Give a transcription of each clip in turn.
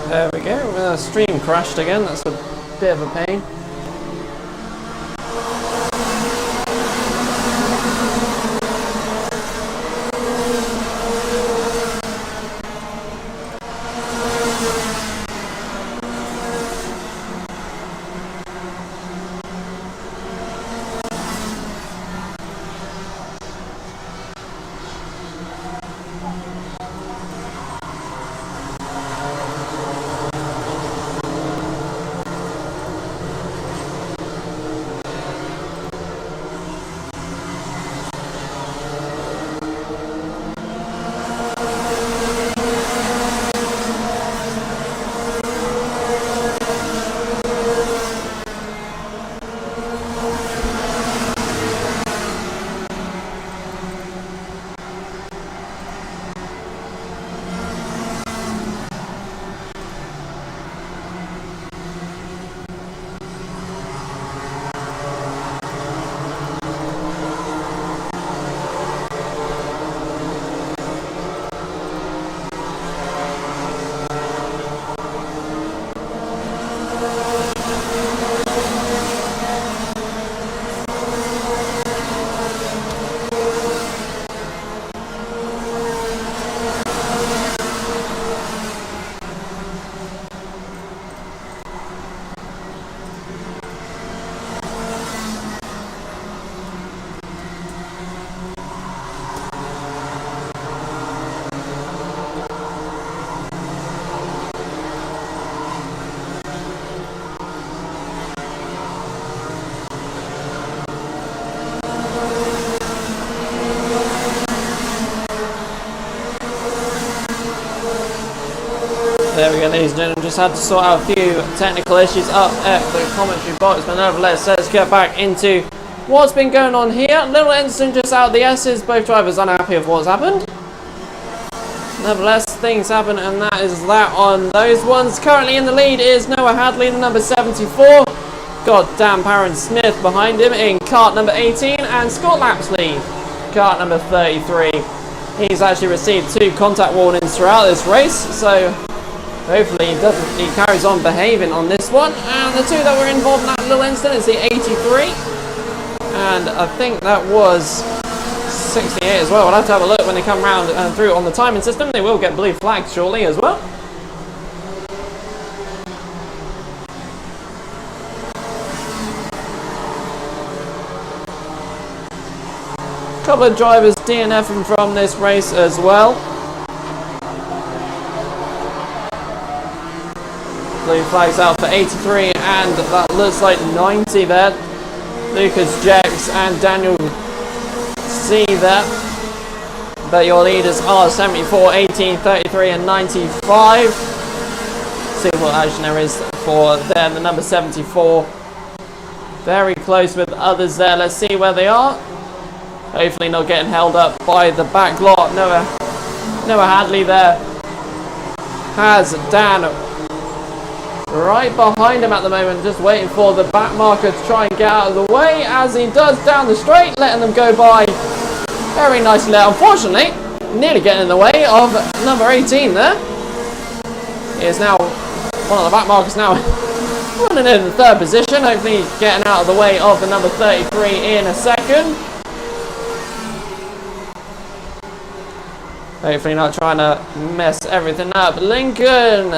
There we go. Stream crashed again. That's a bit of a pain. There we go, ladies and gentlemen. Just had to sort out a few technical issues up at the commentary box, but nevertheless, let's get back into what's been going on here. Little incident just out of the S's. Both drivers unhappy with what's happened. Nevertheless, things happen, and that is that on those ones. Currently in the lead is Noah Hadley, the number 74. Got Dan Parron-Smith behind him in kart number 18, and Scott Lapsley, kart number 33. He's actually received 2 contact warnings throughout this race, so hopefully he carries on behaving on this one. And the 2 that were involved in that little incident is the 83, and I think that was 68 as well. We'll have to have a look when they come round and through on the timing system. They will get blue flags shortly as well. Couple of drivers DNFing from this race as well. Blue flags out for 83, and that looks like 90 there. Lucas Jex and Daniel C there. But your leaders are 74, 18, 33 and 95. See what action there is for them. The number 74 very close with others there. Let's see where they are. Hopefully not getting held up by the back lot. Noah Hadley there has Dan right behind him at the moment, just waiting for the back marker to try and get out of the way, as he does down the straight, letting them go by very nicely there. Unfortunately, nearly getting in the way of number 18 there. He is now one of the back markers now running in the 3rd position, hopefully getting out of the way of the number 33 in a second. Hopefully not trying to mess everything up. Lincoln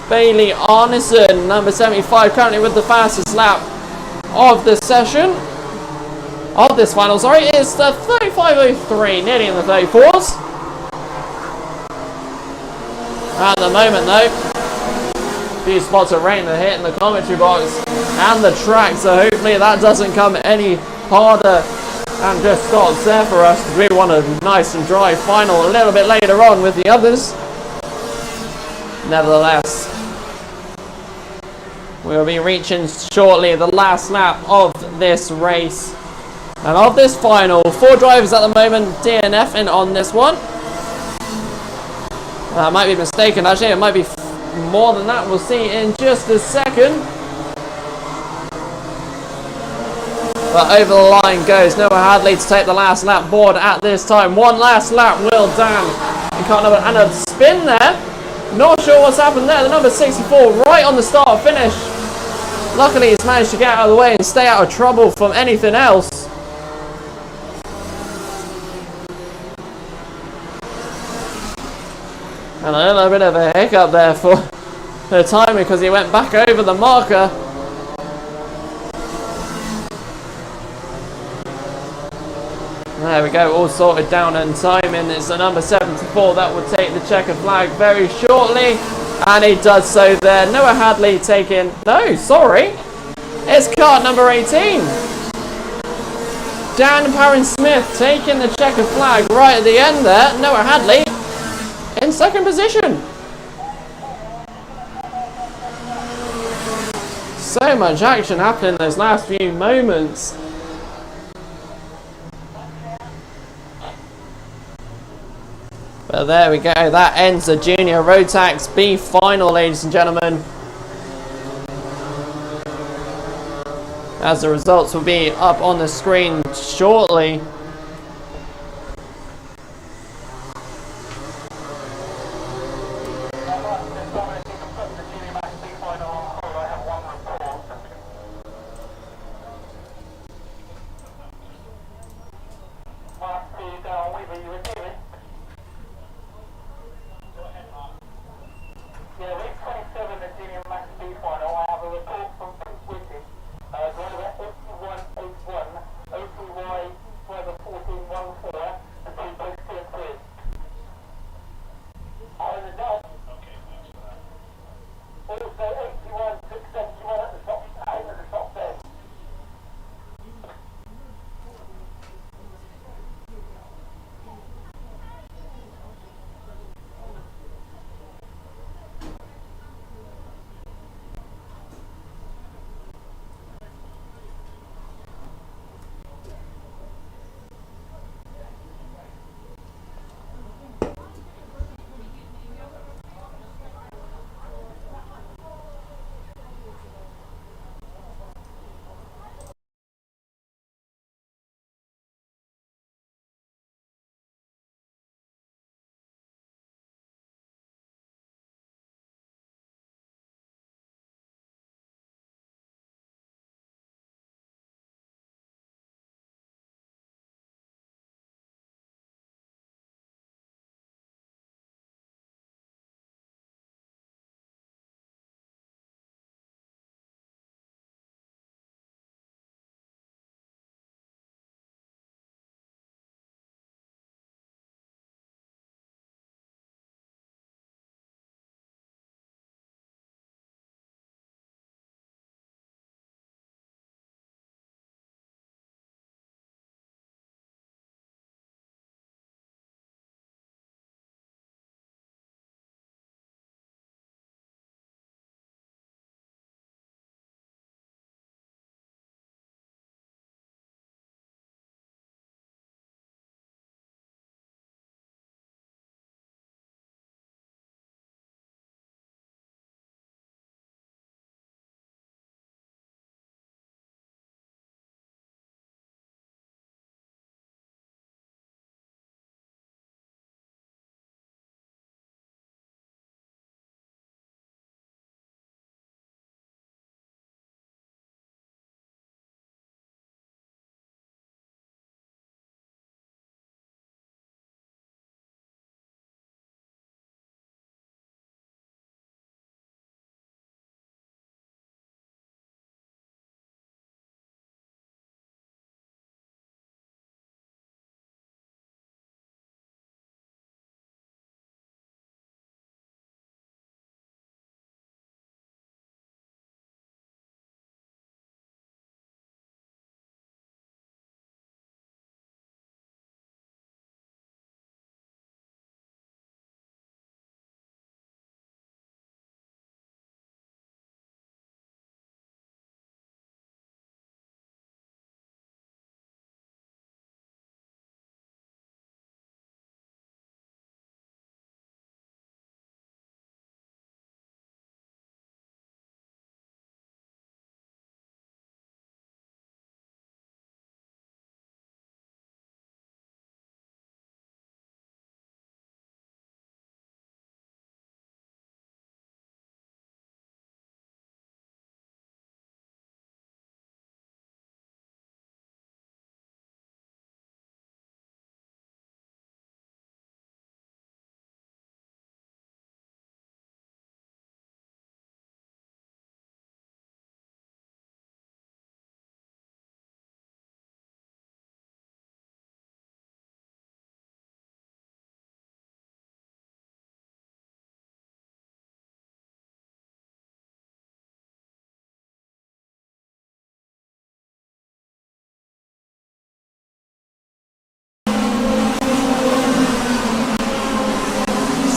Bailey Arneson, number 75, currently with the fastest lap of the session. Of this final, sorry, is the 35.03, nearly in the 34s. At the moment, though, a few spots of rain are hitting the commentary box and the track, so hopefully that doesn't come any harder and just stops there for us, because we want a nice and dry final a little bit later on with the others. Nevertheless, we'll be reaching shortly the last lap of this race and of this final. 4 drivers at the moment DNFing on this one. I might be mistaken, actually it might be more than that. We'll see in just a second. But over the line goes Noah Hadley to take the last lap board at this time. One last lap, Will Dan. And can't have a spin there. Not sure what's happened there. The number 64 right on the start finish. Luckily he's managed to get out of the way and stay out of trouble from anything else. And a little bit of a hiccup there for the time because he went back over the marker. There we go, all sorted down and timing. It's the number 74 that will take the checker flag very shortly. And he does so there. Noah Hadley taking... No, sorry. It's kart number 18. Dan Parent-Smith taking the checker flag right at the end there. Noah Hadley in second position. So much action happening in those last few moments. But there we go, that ends the Junior Road Tax B final, ladies and gentlemen. As the results will be up on the screen shortly. Driver 8181, OPY, driver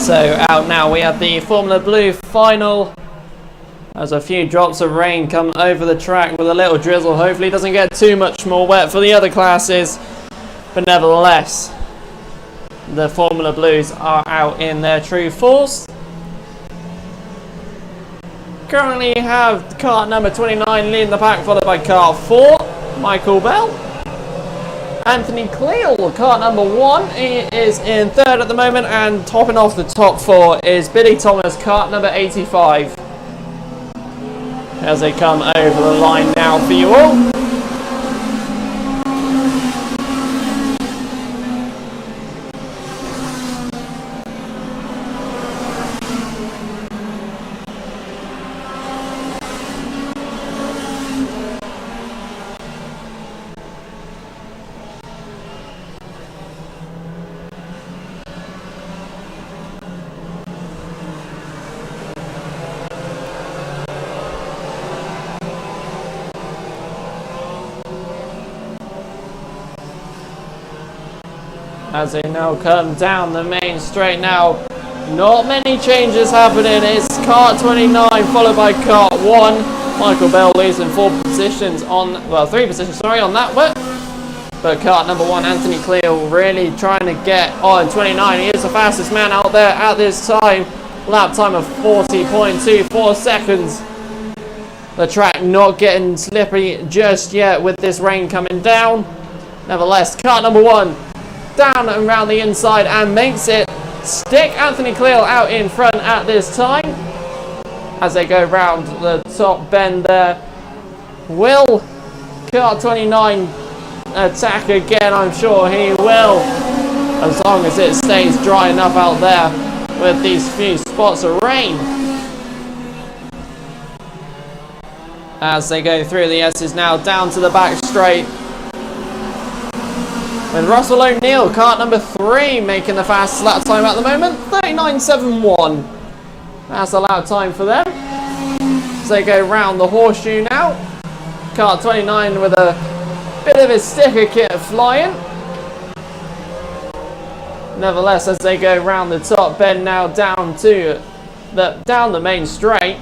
So out now we have the Formula Blue final. There's a few drops of rain come over the track with a little drizzle. Hopefully it doesn't get too much more wet for the other classes. But nevertheless, the Formula Blues are out in their true force. Currently you have car number 29 leading the pack, followed by car 4, Michael Bell. Anthony Cleal, car number 1, he is in 3rd at the moment, and topping off the top 4 is Billy Thomas, car number 85. As they come over the line now for you all. As they now come down the main straight now, not many changes happening. It's kart 29 followed by kart 1. Michael Bell losing 4 positions on, well, 3 positions, sorry, on that one. But kart number 1, Anthony Cleal, really trying to get on 29. He is the fastest man out there at this time. Lap time of 40.24 seconds. The track not getting slippery just yet with this rain coming down. Nevertheless, kart number 1 down and around the inside and makes it stick Anthony Cleal out in front at this time. As they go round the top bend there, will car 29 attack again? I'm sure he will, as long as it stays dry enough out there with these few spots of rain. As they go through the S's now down to the back straight, with Russell O'Neill, kart number 3, making the fastest lap time at the moment, 39.71. That's a lap time for them. As they go round the horseshoe now, kart 29 with a bit of his sticker kit flying. Nevertheless, as they go round the top bend now down the main straight,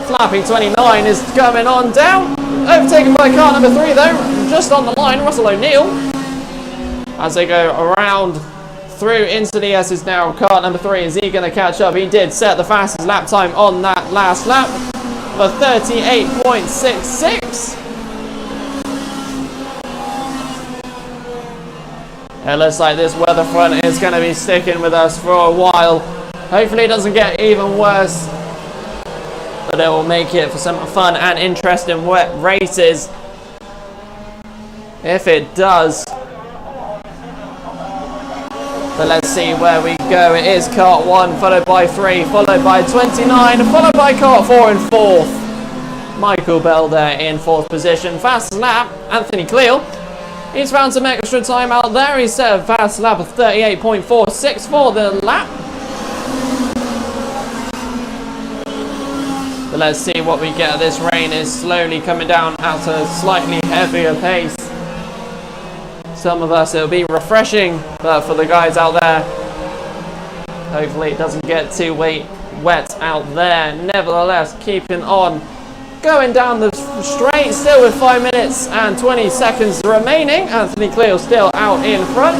Flappy 29 is coming on down. Overtaken by car number 3 though, just on the line, Russell O'Neill. As they go around through into the S's now, car number 3, is he going to catch up? He did set the fastest lap time on that last lap for 38.66. It looks like this weather front is going to be sticking with us for a while. Hopefully it doesn't get even worse, but it will make it for some fun and interesting wet races if it does. But let's see where we go. It is kart 1 followed by 3 followed by 29 followed by kart 4 in 4th. Michael Bell there in 4th position. Fastest lap, Anthony Cleal. He's found some extra time out there. He set a fast lap of 38.46 for the lap. But let's see what we get. This rain is slowly coming down at a slightly heavier pace. Some of us it'll be refreshing, but for the guys out there, hopefully it doesn't get too wet out there. Nevertheless, keeping on, going down the straight, still with 5 minutes and 20 seconds remaining. Anthony Cleal still out in front.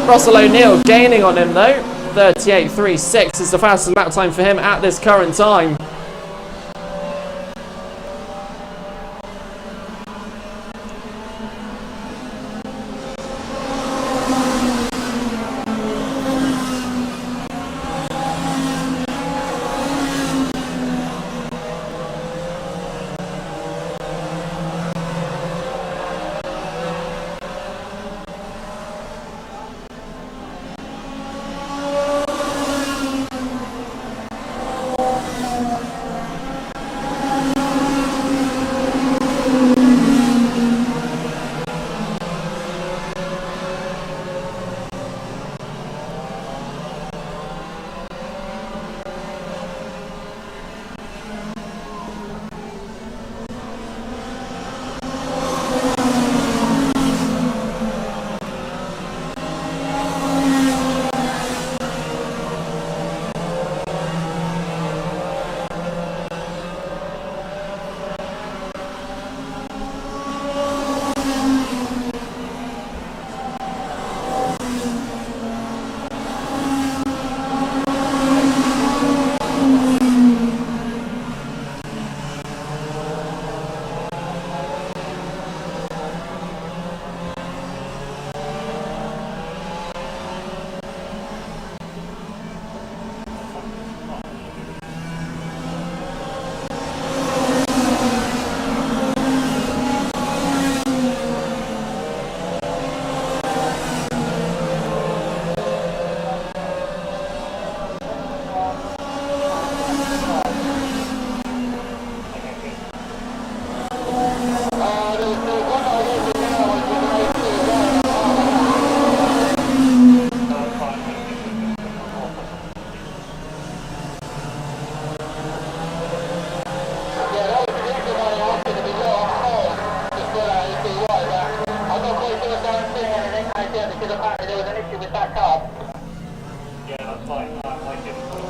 Russell O'Neill gaining on him though. 38.36 is the fastest lap time for him at this current time.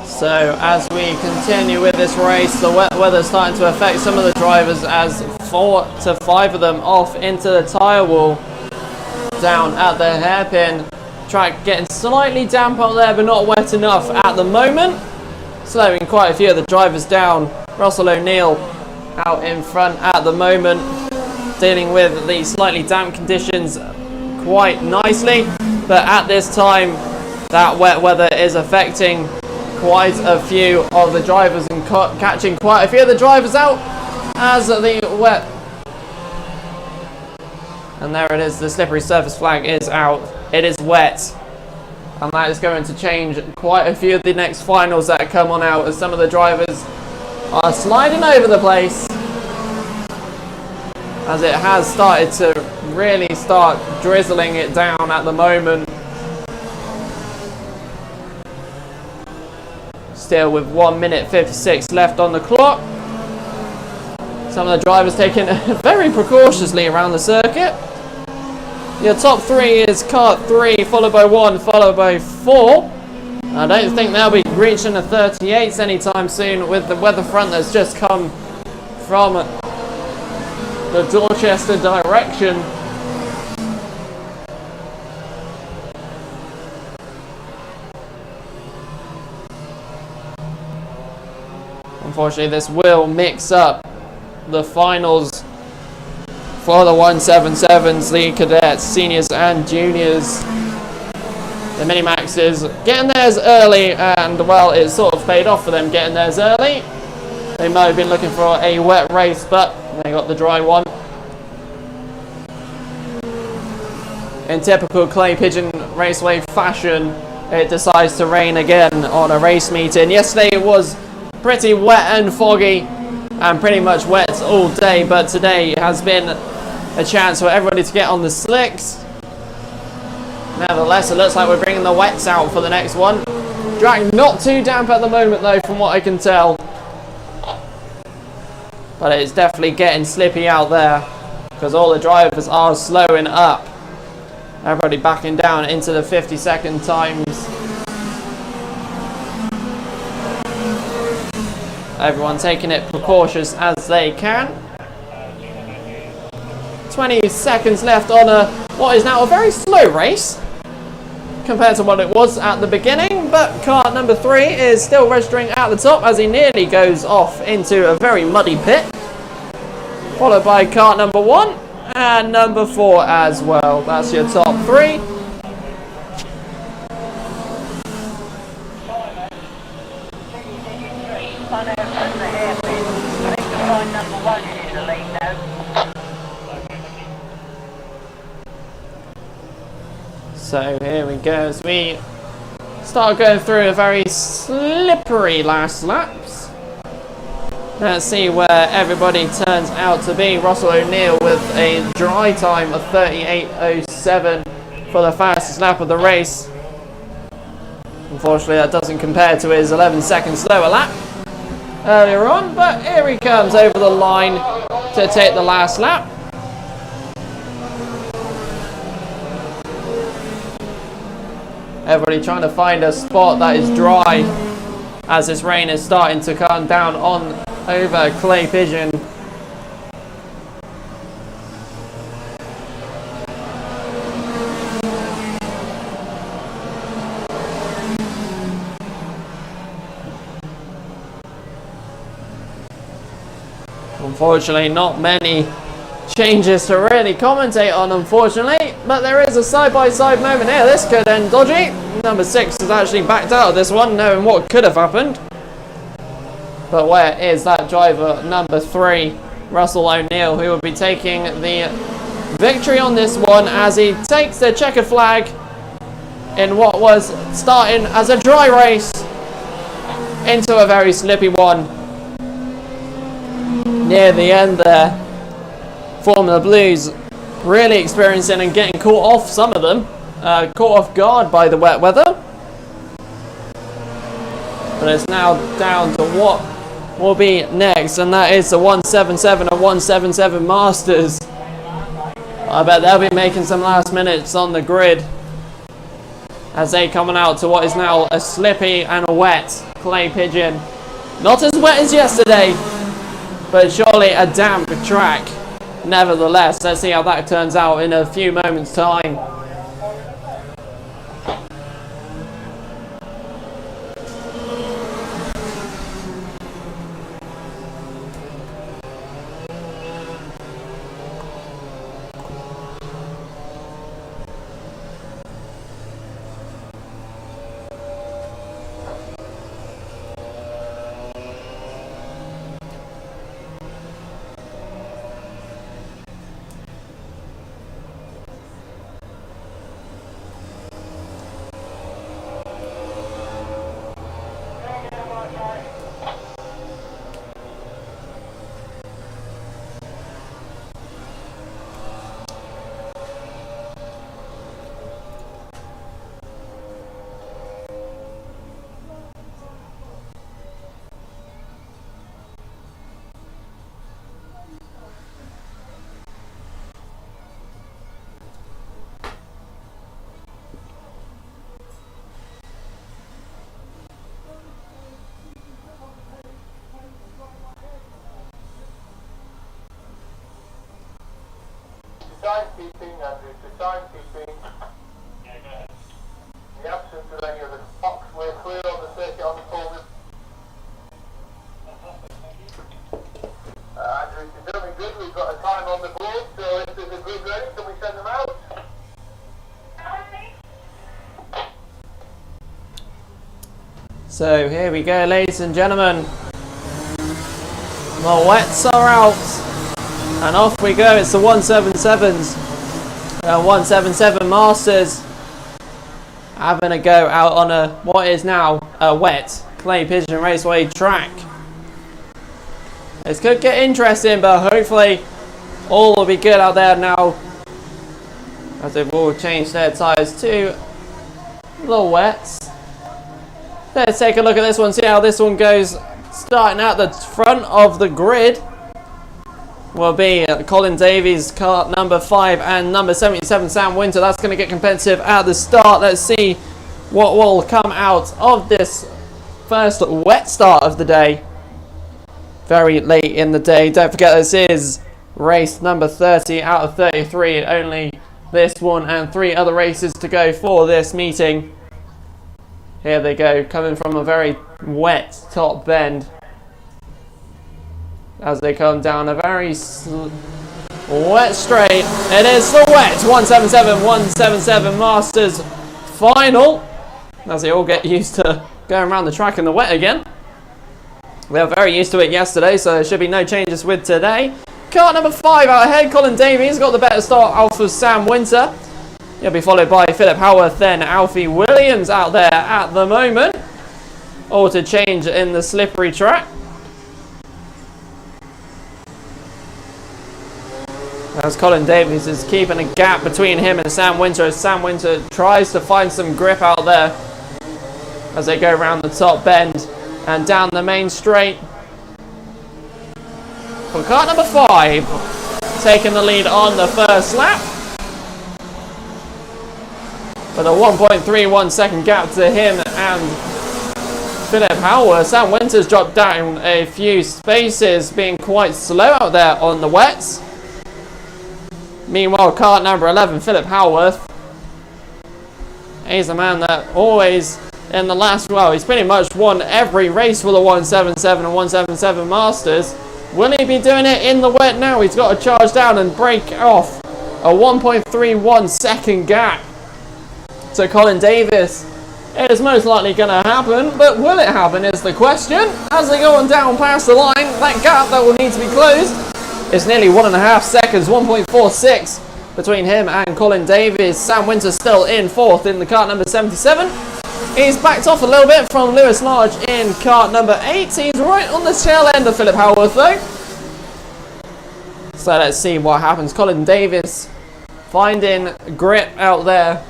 So as we continue with this race, the wet weather is starting to affect some of the drivers as 4 to 5 of them off into the tyre wall down at the hairpin. Track getting slightly damp out there, but not wet enough at the moment, slowing quite a few of the drivers down. Russell O'Neill out in front at the moment, dealing with the slightly damp conditions quite nicely, but at this time that wet weather is affecting quite a few of the drivers and catching quite a few of the drivers out as the wet, and there it is, the slippery surface flag is out. It is wet, and that is going to change quite a few of the next finals that come on out, as some of the drivers are sliding over the place, as it has started to really start drizzling it down at the moment. Still with 1 minute 56 left on the clock. Some of the drivers taking it very precautiously around the circuit. Your top 3 is kart 3, followed by 1, followed by 4. I don't think they'll be reaching the 38s anytime soon with the weather front that's just come from the Dorchester direction. Unfortunately, this will mix up the finals for the 177s, the cadets, seniors and juniors. The Minimaxes getting theirs early, and well, it sort of paid off for them getting theirs early. They might have been looking for a wet race, but they got the dry one. In typical Clay Pigeon Raceway fashion, it decides to rain again on a race meeting. Yesterday it was pretty wet and foggy and pretty much wet all day, but today has been a chance for everybody to get on the slicks. Nevertheless, it looks like we're bringing the wets out for the next one. Track not too damp at the moment though, from what I can tell, but it's definitely getting slippy out there because all the drivers are slowing up. Everybody backing down into the 50-second times. Everyone taking it precautious as they can. 20 seconds left on what is now a very slow race compared to what it was at the beginning, but kart number 3 is still registering at the top as he nearly goes off into a very muddy pit, followed by kart number 1 and number 4 as well. That's your top 3. So here we go as we start going through a very slippery last laps. Let's see where everybody turns out to be. Russell O'Neill with a dry time of 38.07 for the fastest lap of the race. Unfortunately, that doesn't compare to his 11 seconds slower lap earlier on, but here he comes over the line to take the last lap. Everybody trying to find a spot that is dry as this rain is starting to come down on over Clay Pigeon. Unfortunately, not many changes to really commentate on, unfortunately, but there is a side-by-side moment here. This could end dodgy. Number 6 has actually backed out of this one, knowing what could have happened. But where is that driver, number 3, Russell O'Neill, who will be taking the victory on this one as he takes the checkered flag in what was starting as a dry race into a very slippy one near the end there. Formula Blues really experiencing and getting caught off, some of them caught off guard by the wet weather, but it's now down to what will be next, and that is the 177 and 177 Masters. I bet they'll be making some last minutes on the grid as they coming out to what is now a slippy and a wet clay pigeon. Not as wet as yesterday, but surely a damp track. Nevertheless, let's see how that turns out in a few moments' time. Timekeeping, Andrew, to timekeeping. Yeah, go ahead. In the absence of any other clocks, we're clear on the circuit on the pole. Andrew, if you're doing good, we've got a time on the board, so if there's a grid ready, can we send them out? So here we go, ladies and gentlemen. The wets are out. And off we go. It's the 177s. 177 Masters having a go out on a what is now a wet clay pigeon raceway track. This could get interesting, but hopefully all will be good out there now, as they've all changed their tyres to little wets. Let's take a look at this one, see how this one goes. Starting out the front of the grid will be Colin Davies, car number 5, and number 77, Sam Winter. That's going to get competitive at the start. Let's see what will come out of this first wet start of the day. Very late in the day. Don't forget, this is race number 30 out of 33. Only this one and 3 other races to go for this meeting. Here they go, coming from a very wet top bend, as they come down a very wet straight. It is the wet 177 Masters final, as they all get used to going around the track in the wet again. They were very used to it yesterday, so there should be no changes with today. Car number 5 out ahead, Colin Davies got the better start off of Sam Winter. He'll be followed by Philip Howarth, then Alfie Williams out there at the moment. All to change in the slippery track. As Colin Davies is keeping a gap between him and Sam Winter, as Sam Winter tries to find some grip out there as they go around the top bend and down the main straight. For car number 5, taking the lead on the first lap, with a 1.31 second gap to him and Philip Howard. Sam Winter's dropped down a few spaces, being quite slow out there on the wets. Meanwhile, car number 11, Philip Howarth, he's a man that always in the last, well, he's pretty much won every race for the 177 and 177 Masters. Will he be doing it in the wet now? He's got to charge down and break off a 1.31 second gap to Colin Davies. It is most likely going to happen, but will it happen is the question. As they go on down past the line, that gap that will need to be closed is nearly 1.5 seconds, 1.46 between him and Colin Davies. Sam Winter still in 4th in the cart number 77. He's backed off a little bit from Lewis Large in cart number 8. He's right on the tail end of Philip Howarth though. So let's see what happens. Colin Davies finding grip out there.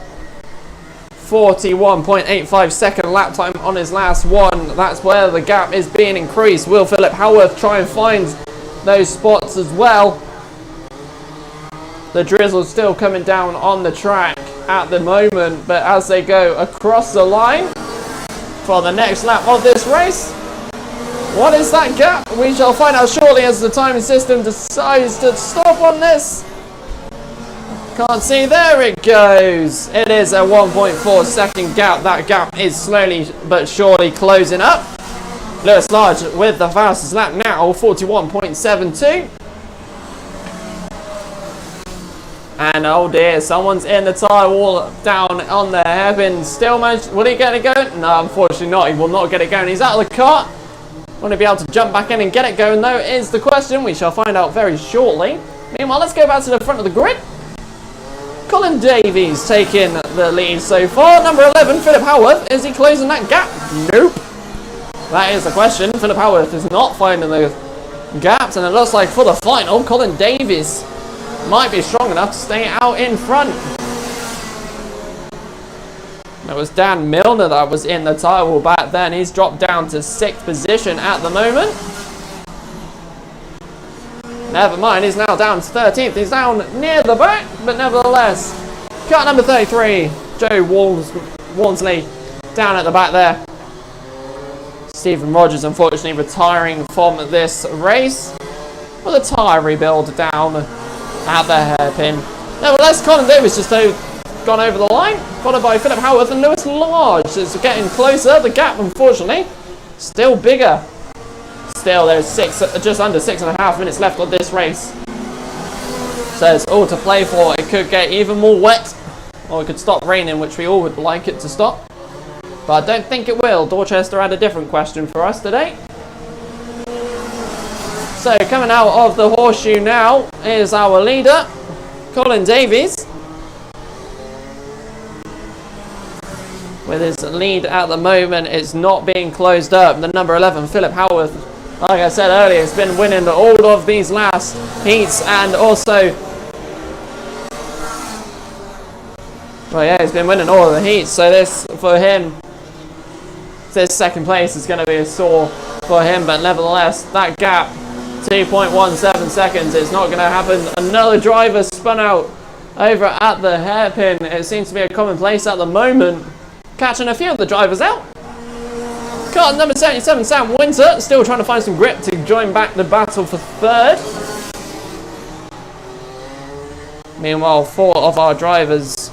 41.85 second lap time on his last one. That's where the gap is being increased. Will Philip Howarth try and find those spots as well? The drizzle's still coming down on the track. at the moment, but as they go across the line for the next lap of this race, what is that gap? We shall find out shortly as the timing system decides to stop on this. Can't see, there it goes. It is a 1.4 second gap. That gap is slowly but surely closing up. Lewis Large with the fastest lap now, 41.72. And oh dear, someone's in the tyre wall down on the hairpin. Still managed, will he get it going? No, unfortunately not. He will not get it going. He's out of the car. Will he be able to jump back in and get it going though is the question. We shall find out very shortly. Meanwhile, let's go back to the front of the grid. Colin Davies taking the lead so far. Number 11, Philip Howarth. Is he closing that gap? Nope. That is the question. Philip Howarth is not finding the gaps, and it looks like for the final, Colin Davies might be strong enough to stay out in front. That was Dan Milner that was in the tyre wall back then. He's dropped down to 6th position at the moment. Never mind, he's now down to 13th. He's down near the back, but nevertheless, car number 33, Joe Walmsley, down at the back there. Stephen Rogers unfortunately retiring from this race with a tyre rebuild down at the hairpin. Nevertheless, Colin Davis just gone over the line, followed by Philip Howarth and Lewis Large. It's getting closer. The gap, unfortunately, still bigger. Still, there's just under 6.5 minutes left of this race. So it's all to play for. It could get even more wet, or it could stop raining, which we all would like it to stop. But I don't think it will. Dorchester had a different question for us today. So coming out of the horseshoe now is our leader, Colin Davies. With his lead at the moment, it's not being closed up. The number 11, Philip Howarth, like I said earlier, has been winning all of these last heats, and also, well, yeah, he's been winning all of the heats. So this, for him, this second place is going to be a sore for him, but nevertheless, that gap, 2.17 seconds, it's not going to happen. Another driver spun out over at the hairpin. It seems to be a commonplace at the moment, catching a few of the drivers out. Car number 77, Sam Winter, still trying to find some grip to join back the battle for third. Meanwhile, 3 of our drivers,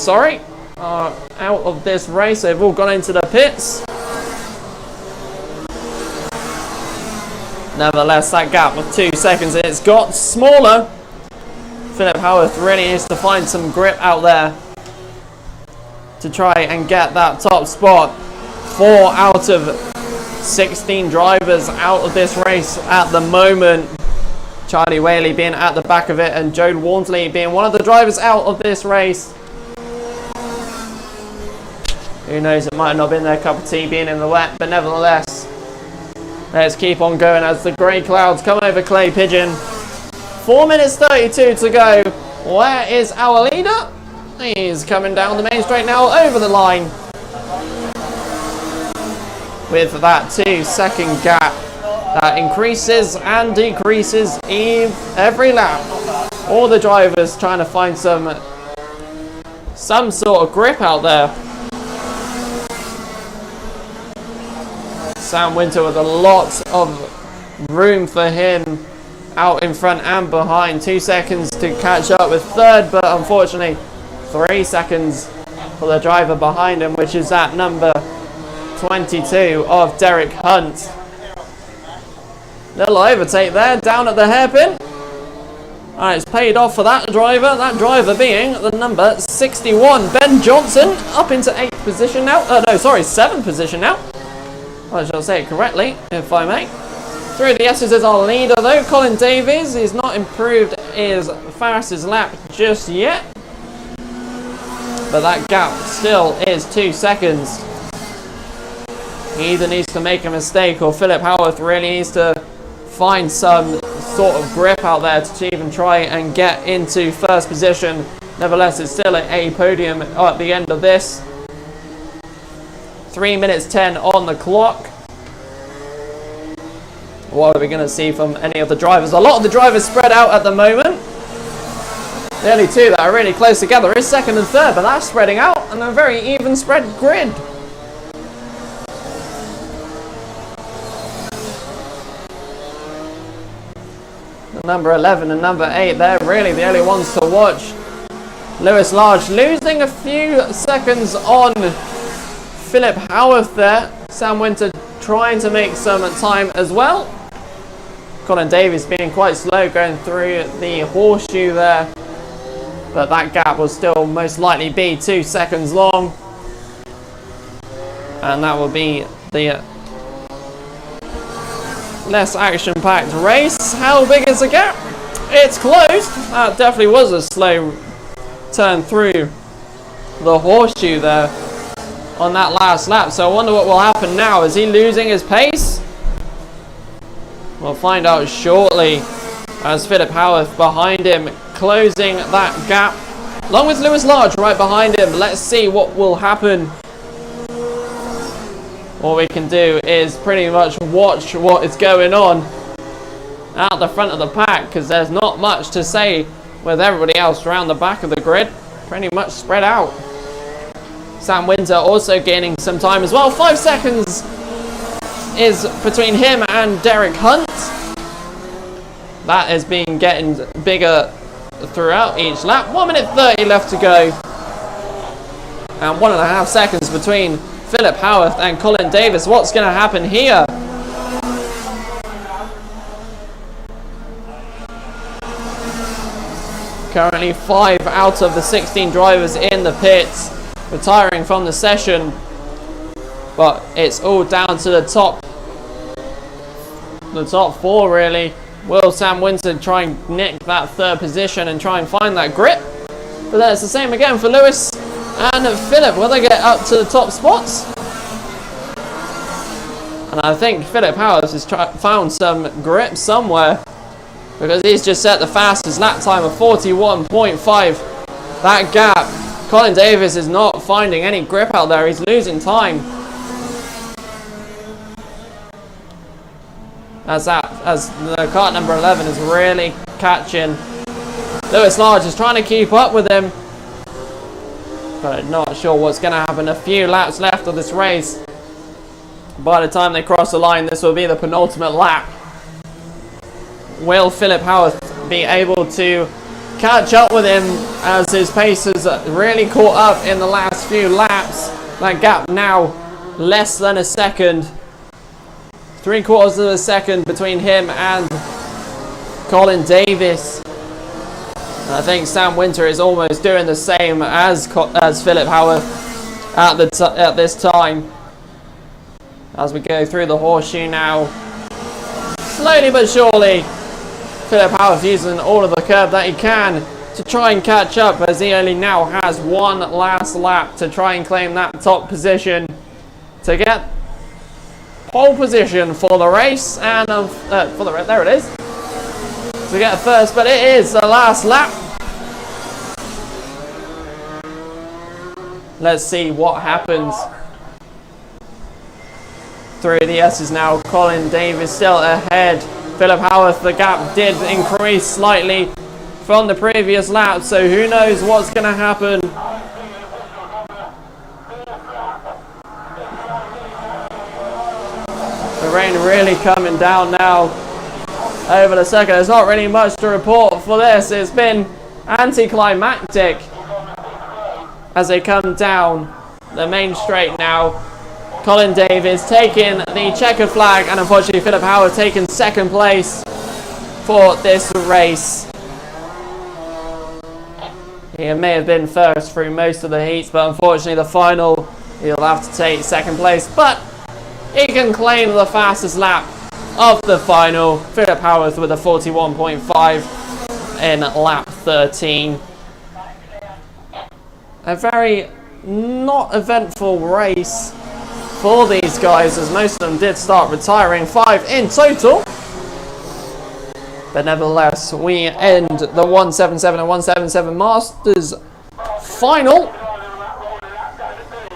sorry, are out of this race. They've all gone into the pits. Nevertheless, that gap of 2 seconds, it's got smaller. Philip Howarth really needs to find some grip out there to try and get that top spot. 4 out of 16 drivers out of this race at the moment. Charlie Whaley being at the back of it, and Joe Walmsley being one of the drivers out of this race. Who knows, it might have not been their cup of tea being in the wet, but nevertheless, let's keep on going as the grey clouds come over Clay Pigeon. 4 minutes 32 to go. Where is our leader? He's coming down the main straight now over the line. With that 2 second gap that increases and decreases every lap. All the drivers trying to find some sort of grip out there. Sam Winter with a lot of room for him out in front and behind. 2 seconds to catch up with third, but unfortunately 3 seconds for the driver behind him, which is at number 22 of Derek Hunt. Little overtake there down at the hairpin. Alright, it's paid off for that driver. That driver being the number 61, Ben Johnson, up into 8th position now. 7th position now. I shall say it correctly, if I may. Through the S's is our leader though, Colin Davies. He's not improved his fastest lap just yet, but that gap still is 2 seconds. He either needs to make a mistake, or Philip Howarth really needs to find some sort of grip out there to even try and get into first position. Nevertheless, it's still a podium at the end of this. 3 minutes 10 on the clock. What are we going to see from any of the drivers? A lot of the drivers spread out at the moment. The only two that are really close together is second and third, but that's spreading out and a very even spread grid. Number 11 and number 8, they're really the only ones to watch. Lewis Large losing a few seconds on Philip Howarth there. Sam Winter trying to make some time as well. Colin Davies being quite slow going through the horseshoe there. But that gap will still most likely be 2 seconds long. And that will be the less action-packed race. How big is the gap? It's closed. That definitely was a slow turn through the horseshoe there on that last lap. So I wonder what will happen now. Is he losing his pace? We'll find out shortly, as Philip Howarth behind him closing that gap along with Lewis Large right behind him. Let's see what will happen. All we can do is pretty much watch what is going on out the front of the pack, because there's not much to say with everybody else around the back of the grid, pretty much spread out. Sam Winter also gaining some time as well. 5 seconds is between him and Derek Hunt. That has been getting bigger throughout each lap. 1 minute 30 left to go. And 1.5 seconds between Philip Howarth and Colin Davis. What's going to happen here? Currently 5 out of the 16 drivers in the pits retiring from the session, but it's all down to the top 4 really. Will Sam Winter try and nick that 3rd position and try and find that grip? But then it's the same again for Lewis and Philip. Will they get up to the top spots? And I think Philip Howarth has found some grip somewhere, because he's just set the fastest lap time of 41.5. That gap, Colin Davis is not finding any grip out there. He's losing time. As the kart number 11 is really catching. Lewis Large is trying to keep up with him, but I'm not sure what's going to happen. A few laps left of this race. By the time they cross the line, this will be the penultimate lap. Will Philip Howarth be able to catch up with him, as his pace has really caught up in the last few laps? That gap now less than a second. 3/4 of a second between him and Colin Davis. And I think Sam Winter is almost doing the same as Philip Howarth at this time. As we go through the horseshoe now, slowly but surely, Philip Howarth using all of the curb that he can to try and catch up, as he only now has 1 last lap to try and claim that top position to get pole position for the race, and there it is, to get first, but it is the last lap. Let's see what happens. Through the S's now, Colin Davis still ahead. Philip Howarth, the gap did increase slightly from the previous lap, so who knows what's going to happen. The rain really coming down now over the circuit. There's not really much to report for this. It's been anticlimactic as they come down the main straight now. Colin Davis taking the checkered flag, and unfortunately Philip Howarth taking 2nd place for this race. He may have been first through most of the heats, but unfortunately the final he'll have to take 2nd place, but he can claim the fastest lap of the final. Philip Howarth with a 41.5 in lap 13. A very not eventful race for these guys, as most of them did start retiring. 5 in total, but nevertheless we end the 177 and 177 Masters final,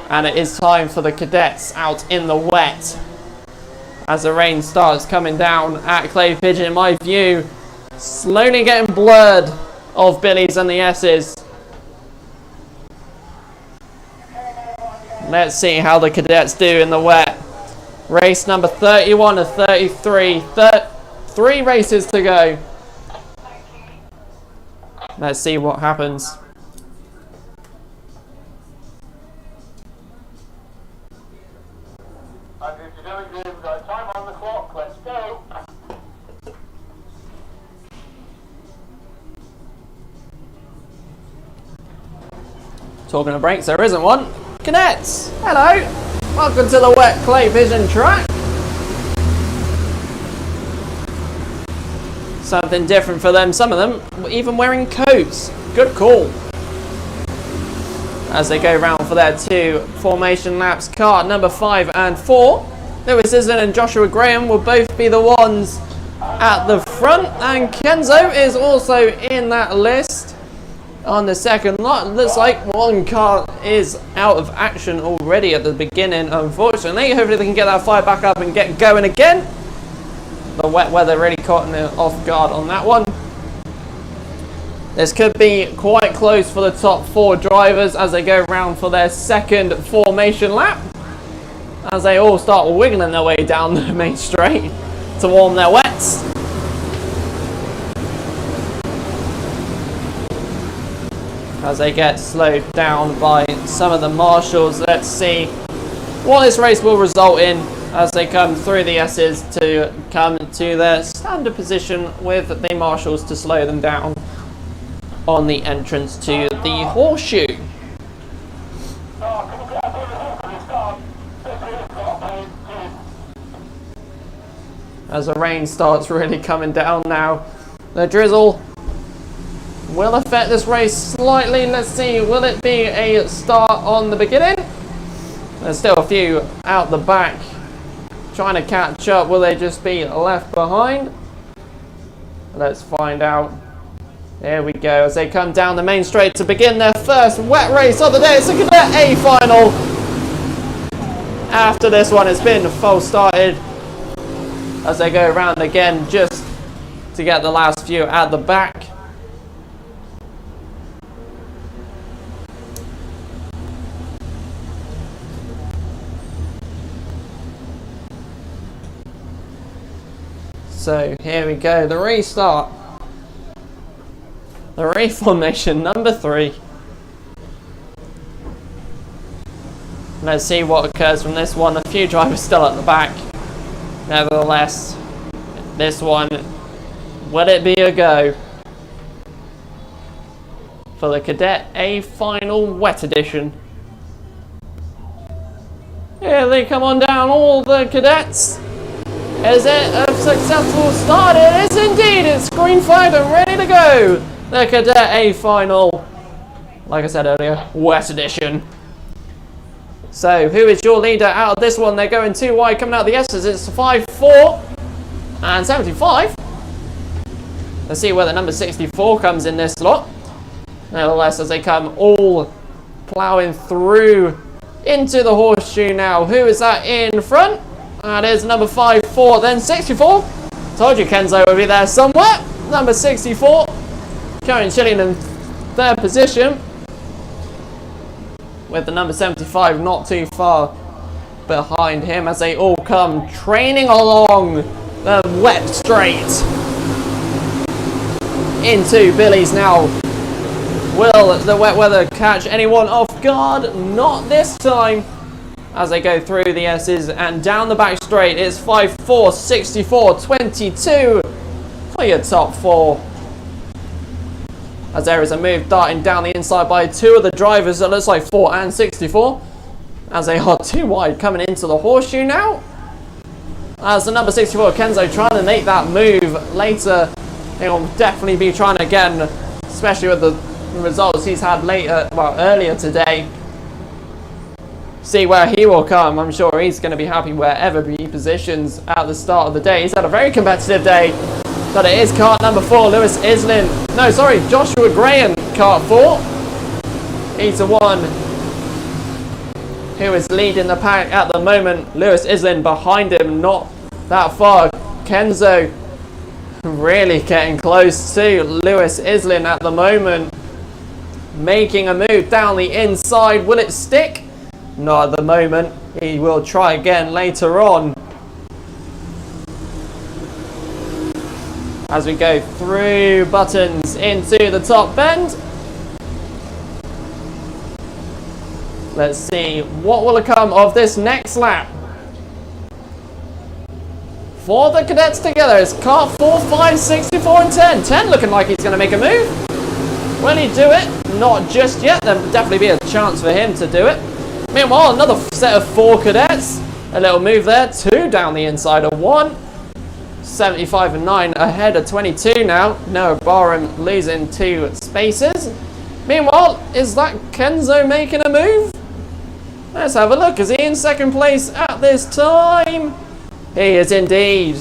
and it is time for the cadets out in the wet as the rain starts coming down at Clay Pigeon. In my view, slowly getting blurred of Billy's and the S's. Let's see how the cadets do in the wet. Race number 31 to 33. 3 races to go. Let's see what happens. And if you're doing good, we've got time on the clock. Let's go. Talking of breaks, there isn't one. Cadets, hello. Welcome to the wet clay pigeon track. Something different for them. Some of them were even wearing coats. Good call. As they go round for their 2 formation laps, car number 5 and 4. Lewis Islin and Joshua Graham will both be the ones at the front, and Kenzo is also in that list on the second lot. Looks like one car is out of action already at the beginning, unfortunately. Hopefully they can get that fire back up and get going again. The wet weather really caught them off guard on that one. This could be quite close for the top 4 drivers as they go around for their second formation lap, as they all start wiggling their way down the main straight to warm their wets. As they get slowed down by some of the marshals. Let's see what this race will result in as they come through the S's to come to their standard position with the marshals to slow them down on the entrance to the horseshoe. As the rain starts really coming down now, the drizzle will affect this race slightly. Let's see, will it be a start on the beginning? There's still a few out the back trying to catch up. Will they just be left behind? Let's find out. There we go, as they come down the main straight to begin their first wet race of the day. It's a Cadet A final. After this one has been full started, as they go around again just to get the last few at the back. So here we go, the restart. The reformation number 3. Let's see what occurs from this one. A few drivers still at the back. Nevertheless, this one, will it be a go for the Cadet A final wet edition? Here they come on down, all the cadets. Is it a successful start? It is indeed. It's green flagged and ready to go. The Cadet A final, like I said earlier, wet edition. So who is your leader out of this one? They're going 2 wide coming out of the S's. It's 5-4 and 75. Let's see where the number 64 comes in this slot. Nevertheless, as they come all ploughing through into the horseshoe now. Who is that in front? That is number 5-4, then 64. Told you Kenzo would be there somewhere. Number 64. Karen Chilling in 3rd position, with the number 75 not too far behind him as they all come training along the wet straight into Billy's now. Will the wet weather catch anyone off guard? Not this time. As they go through the S's and down the back straight, it's 5-4, 64, 22 for your top 4. As there is a move darting down the inside by 2 of the drivers. It looks like 4 and 64. As they are 2 wide coming into the horseshoe now. As the number 64, Kenzo, trying to make that move later. He'll definitely be trying again, especially with the results he's had earlier today. See where he will come. I'm sure he's going to be happy wherever he positions at the start of the day. He's had a very competitive day. But it is kart number 4, Lewis Islin. No, sorry, Joshua Graham, kart 4. He's the one who is leading the pack at the moment. Lewis Islin behind him, not that far. Kenzo really getting close to Lewis Islin at the moment. Making a move down the inside. Will it stick? Not at the moment. He will try again later on. As we go through buttons into the top bend. Let's see what will come of this next lap. For the cadets together, it's car 4, 5, 64 and 10. 10 looking like he's going to make a move. Will he do it? Not just yet. There will definitely be a chance for him to do it. Meanwhile, another set of 4 cadets. A little move there. 2 down the inside of 1. 75 and 9 ahead of 22 now. Noah Barham losing 2 spaces. Meanwhile, is that Kenzo making a move? Let's have a look. Is he in second place at this time? He is indeed.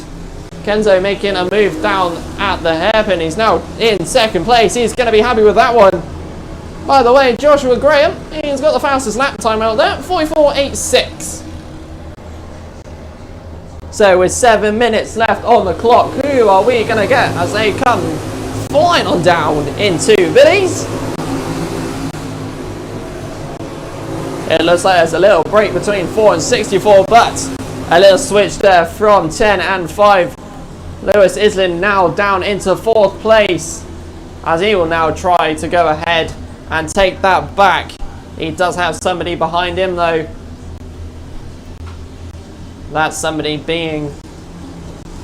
Kenzo making a move down at the hairpin. He's now in second place. He's going to be happy with that one. By the way, Joshua Graham, he's got the fastest lap time out there. 44.86. So with 7 minutes left on the clock, who are we going to get as they come flying on down into Billy's? It looks like there's a little break between 4 and 64, but a little switch there from 10 and 5. Lewis Islin now down into 4th place, as he will now try to go ahead and take that back. He does have somebody behind him though. That's somebody being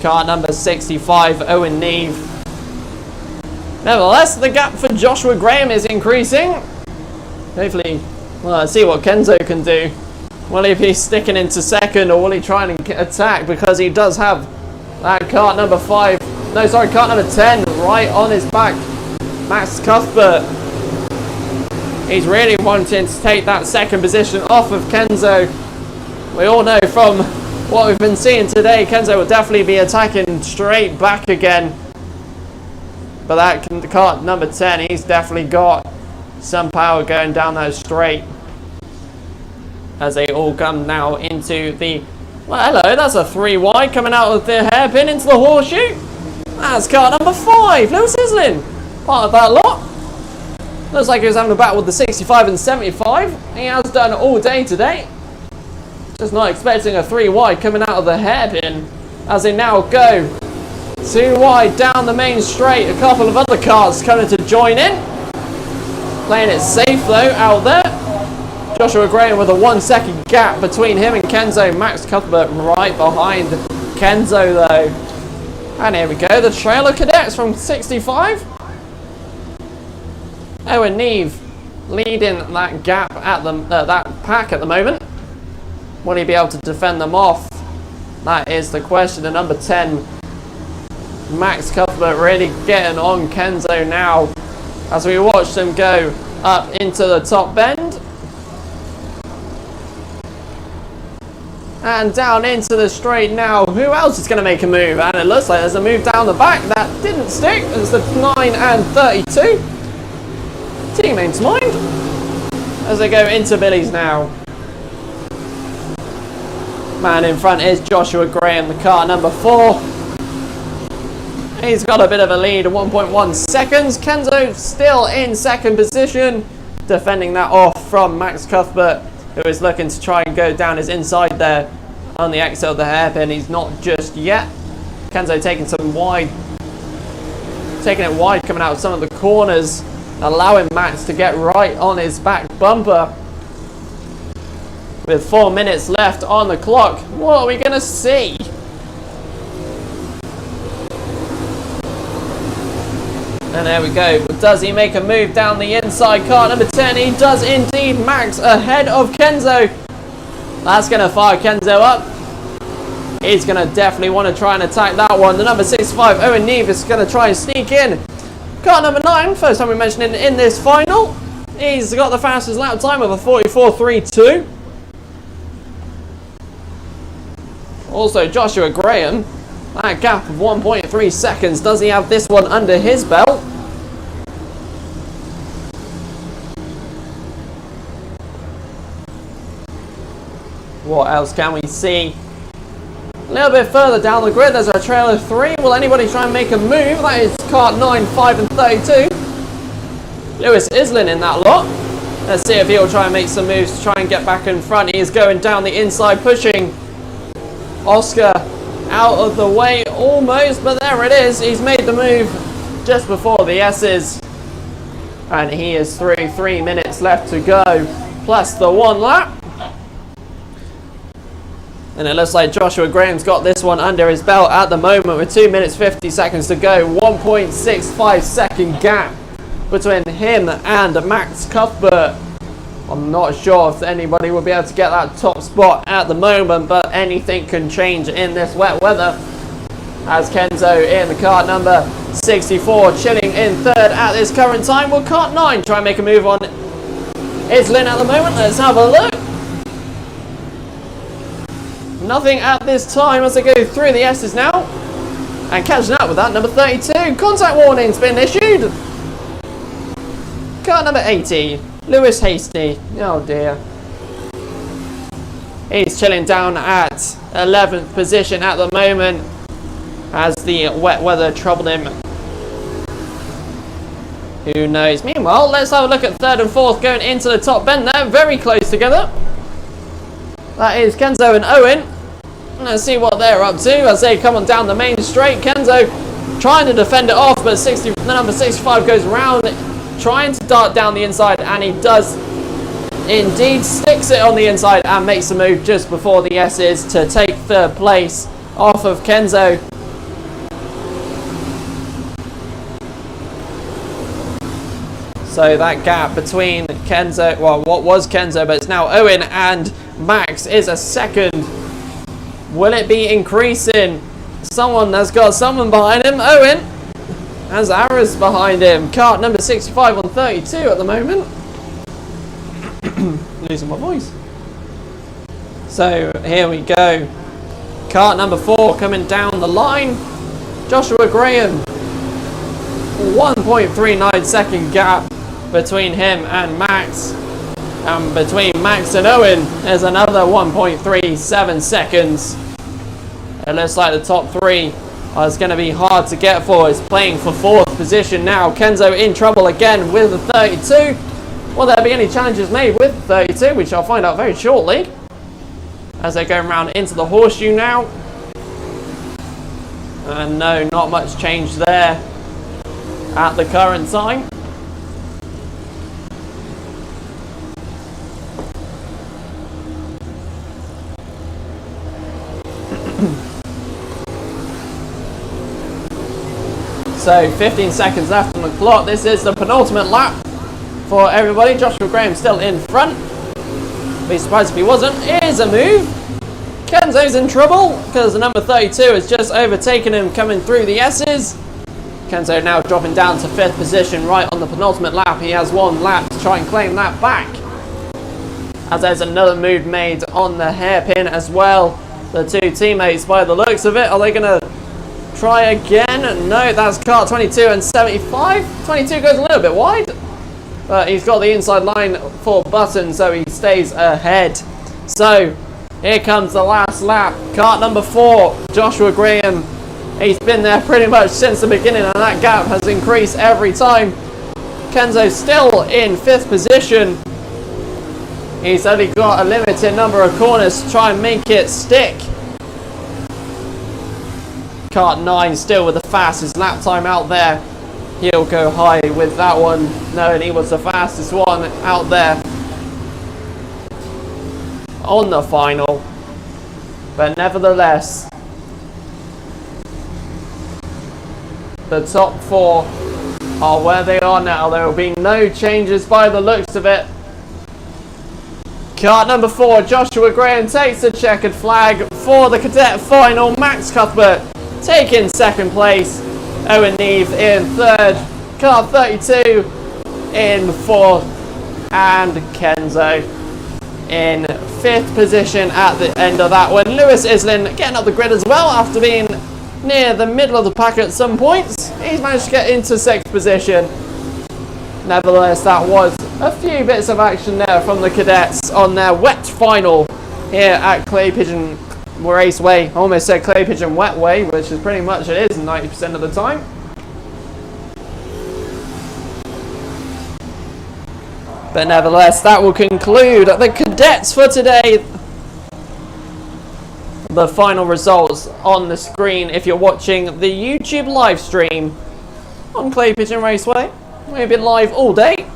car number 65, Owen Neve. Nevertheless, the gap for Joshua Graham is increasing. Hopefully, well, let's see what Kenzo can do. Will he be sticking into second, or will he try and attack, because he does have that car number 5, no sorry, car number 10 right on his back. Max Cuthbert. He's really wanting to take that second position off of Kenzo. We all know from what we've been seeing today, Kenzo will definitely be attacking straight back again. But that car number 10, he's definitely got some power going down that straight. As they all come now into the... Well, hello, that's a 3 wide coming out of the hairpin into the horseshoe. That's car number 5, Lewis Islin. Part of that lot. Looks like he was having a battle with the 65 and 75. He has done it all day today. Just not expecting a 3 wide coming out of the hairpin. As they now go 2 wide down the main straight. A couple of other cars coming to join in. Playing it safe though out there. Joshua Graham with a 1 second gap between him and Kenzo. Max Cuthbert right behind Kenzo though. And here we go, the trailer cadets from 65. Owen Neve leading that gap at the that pack at the moment. Will he be able to defend them off? That is the question. And number 10, Max Cuthbert, really getting on Kenzo now as we watch them go up into the top bend. And down into the straight now. Who else is going to make a move? And it looks like there's a move down the back that didn't stick. It's the 9 and 32. Teammates mind. As they go into Billy's now. Man in front is Joshua Graham, the car number 4. He's got a bit of a lead of 1.1 seconds. Kenzo still in second position. Defending that off from Max Cuthbert, who is looking to try and go down his inside there on the exit of the hairpin. He's not just yet. Kenzo taking it wide coming out of some of the corners, allowing Max to get right on his back bumper. With 4 minutes left on the clock, what are we going to see? And there we go. Does he make a move down the inside? Car number 10, he does indeed. Max ahead of Kenzo. That's going to fire Kenzo up. He's going to definitely want to try and attack that one. The number 65, Owen Neve, is going to try and sneak in. Car number 9, first time we mentioned it in this final. He's got the fastest lap time of a 44.32. Also, Joshua Graham, that gap of 1.3 seconds. Does he have this one under his belt? What else can we see? A little bit further down the grid, there's a trail of 3. Will anybody try and make a move? That is kart 9, 5 and 32. Lewis Islin in that lot. Let's see if he'll try and make some moves to try and get back in front. He is going down the inside, pushing Oscar out of the way almost, but there it is. He's made the move just before the S's. And he is through. 3 minutes left to go, plus the 1 lap. And it looks like Joshua Graham's got this one under his belt at the moment with 2 minutes 50 seconds to go. 1.65 second gap between him and Max Cuthbert. I'm not sure if anybody will be able to get that top spot at the moment, but anything can change in this wet weather. As Kenzo in the kart number 64 chilling in 3rd at this current time. Will kart 9 try and make a move on Islin at the moment? Let's have a look. Nothing at this time as they go through the S's now. And catching up with that, number 32. Contact warning's been issued. Car number 80. Lewis Hasty. Oh dear. He's chilling down at 11th position at the moment as the wet weather troubled him. Who knows? Meanwhile, let's have a look at 3rd and 4th going into the top bend there. Very close together. That is Kenzo and Owen. Let's see what they're up to as they come on down the main straight. Kenzo trying to defend it off, but the number 65 goes round, trying to dart down the inside, and he does indeed. Sticks it on the inside and makes a move just before the S's to take 3rd place off of Kenzo. So that gap between Kenzo, well, what was Kenzo, but it's now Owen and Max, is a second. Will it be increasing? Someone has got someone behind him. Owen has Aris behind him. Kart number 65 on 32 at the moment. Losing my voice. So here we go. Kart number 4 coming down the line. Joshua Graham. 1.39 second gap between him and Max. And between Max and Owen, there's another 1.37 seconds. It looks like the top 3 is going to be hard to get for. It's playing for 4th position now. Kenzo in trouble again with the 32. Will there be any challenges made with the 32? We shall find out very shortly. As they're going round into the horseshoe now. And no, not much change there at the current time. So 15 seconds left on the clock. This is the penultimate lap for everybody. Joshua Graham still in front. Be surprised if he wasn't. Here's a move. Kenzo's in trouble because the number 32 has just overtaken him coming through the S's. Kenzo now dropping down to 5th position right on the penultimate lap. He has 1 lap to try and claim that back. As there's another move made on the hairpin as well. The 2 teammates, by the looks of it, are they going to try again? No, that's kart 22 and 75. 22 goes a little bit wide, but he's got the inside line for Button, so he stays ahead. So here comes the last lap. Kart number 4, Joshua Graham. He's been there pretty much since the beginning, and that gap has increased every time. Kenzo's still in 5th position. He's only got a limited number of corners to try and make it stick. Kart 9 still with the fastest lap time out there. He'll go high with that one, knowing he was the fastest one out there on the final. But nevertheless, the top 4 are where they are now. There will be no changes by the looks of it. Kart number 4, Joshua Graham takes the checkered flag for the cadet final. Max Cuthbert taking 2nd place. Owen Neve in 3rd. Kart 32 in 4th. And Kenzo in 5th position at the end of that one. Lewis Islin getting up the grid as well after being near the middle of the pack at some points. He's managed to get into 6th position. Nevertheless, that was a few bits of action there from the cadets on their wet final here at Clay Pigeon raceway. I almost said clay pigeon wet way, which is pretty much it is 90% of the time. But nevertheless, that will conclude the cadets for today. The final results on the screen if you're watching the YouTube live stream on Clay Pigeon Raceway. We've been live all day.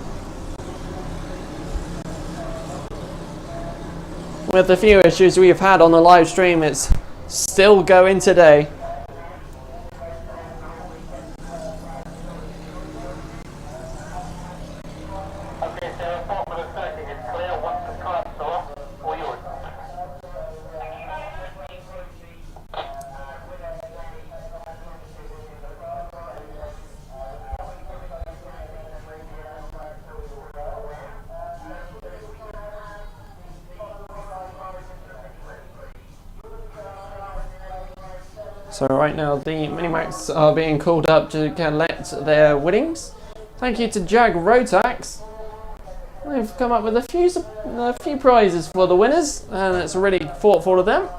With the few issues we've had on the live stream, it's still going today. Okay, so report for the circuit is clear. Once the car's off, all yours. So right now the Minimax are being called up to collect their winnings. Thank you to Jag Rotax. They've come up with a few prizes for the winners, and it's really thoughtful of them.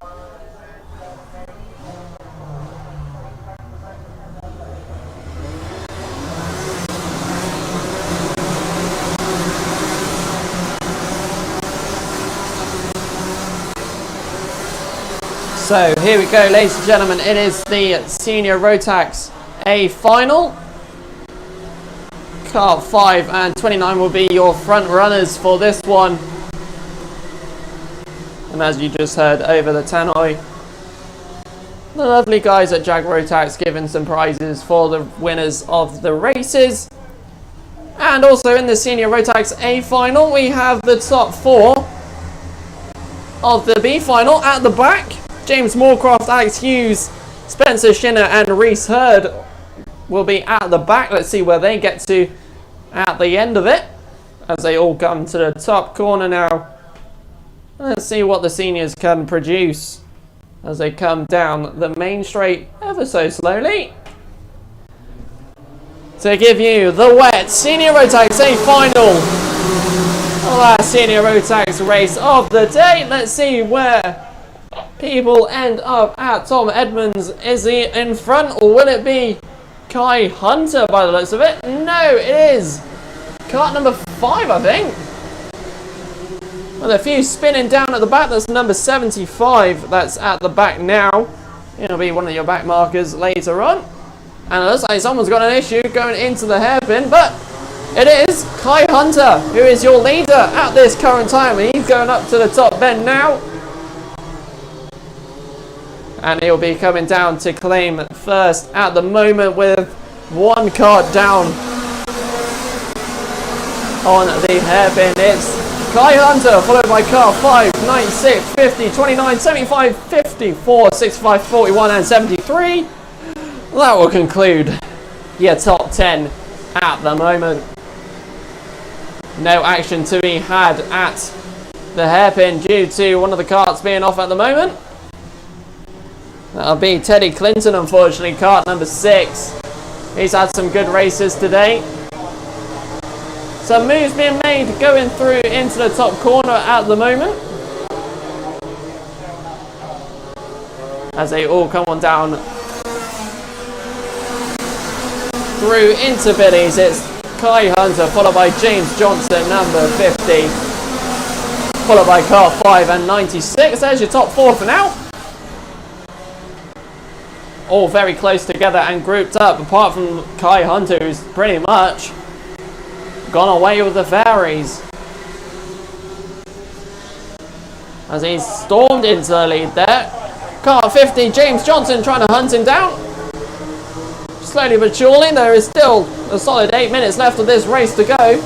So here we go, ladies and gentlemen. It is the Senior Rotax A final. Car 5 and 29 will be your front runners for this one. And as you just heard over the tannoy, the lovely guys at Jag Rotax giving some prizes for the winners of the races. And also in the Senior Rotax A final, we have the top 4 of the B final at the back. James Moorcroft, Alex Hughes, Spencer Shinner and Reese Hurd will be at the back. Let's see where they get to at the end of it as they all come to the top corner now. Let's see what the seniors can produce as they come down the main straight ever so slowly. To give you the wet Senior Rotax A final. The last Senior Rotax race of the day. Let's see where people end up at. Tom Edmonds, is he in front, or will it be Kai Hunter by the looks of it? No, it is cart number 5, I think. With a few spinning down at the back, that's number 75 that's at the back now. It'll be one of your back markers later on. And it looks like someone's got an issue going into the hairpin, but it is Kai Hunter who is your leader at this current time. He's going up to the top bend now. And he'll be coming down to claim first at the moment with one cart down on the hairpin. It's Kai Hunter followed by car 5, 96, 50, 29, 75, 54, 65, 41 and 73. That will conclude your top 10 at the moment. No action to be had at the hairpin due to one of the carts being off at the moment. That'll be Teddy Clinton, unfortunately, cart number 6. He's had some good races today. Some moves being made going through into the top corner at the moment. As they all come on down through into Billy's. It's Kai Hunter followed by James Johnson, number 50. Followed by car 5 and 96. There's your top 4 for now. All very close together and grouped up, apart from Kai Hunter, who's pretty much gone away with the fairies. As he's stormed into the lead there. Car 50, James Johnson trying to hunt him down. Slowly but surely, there is still a solid 8 minutes left of this race to go.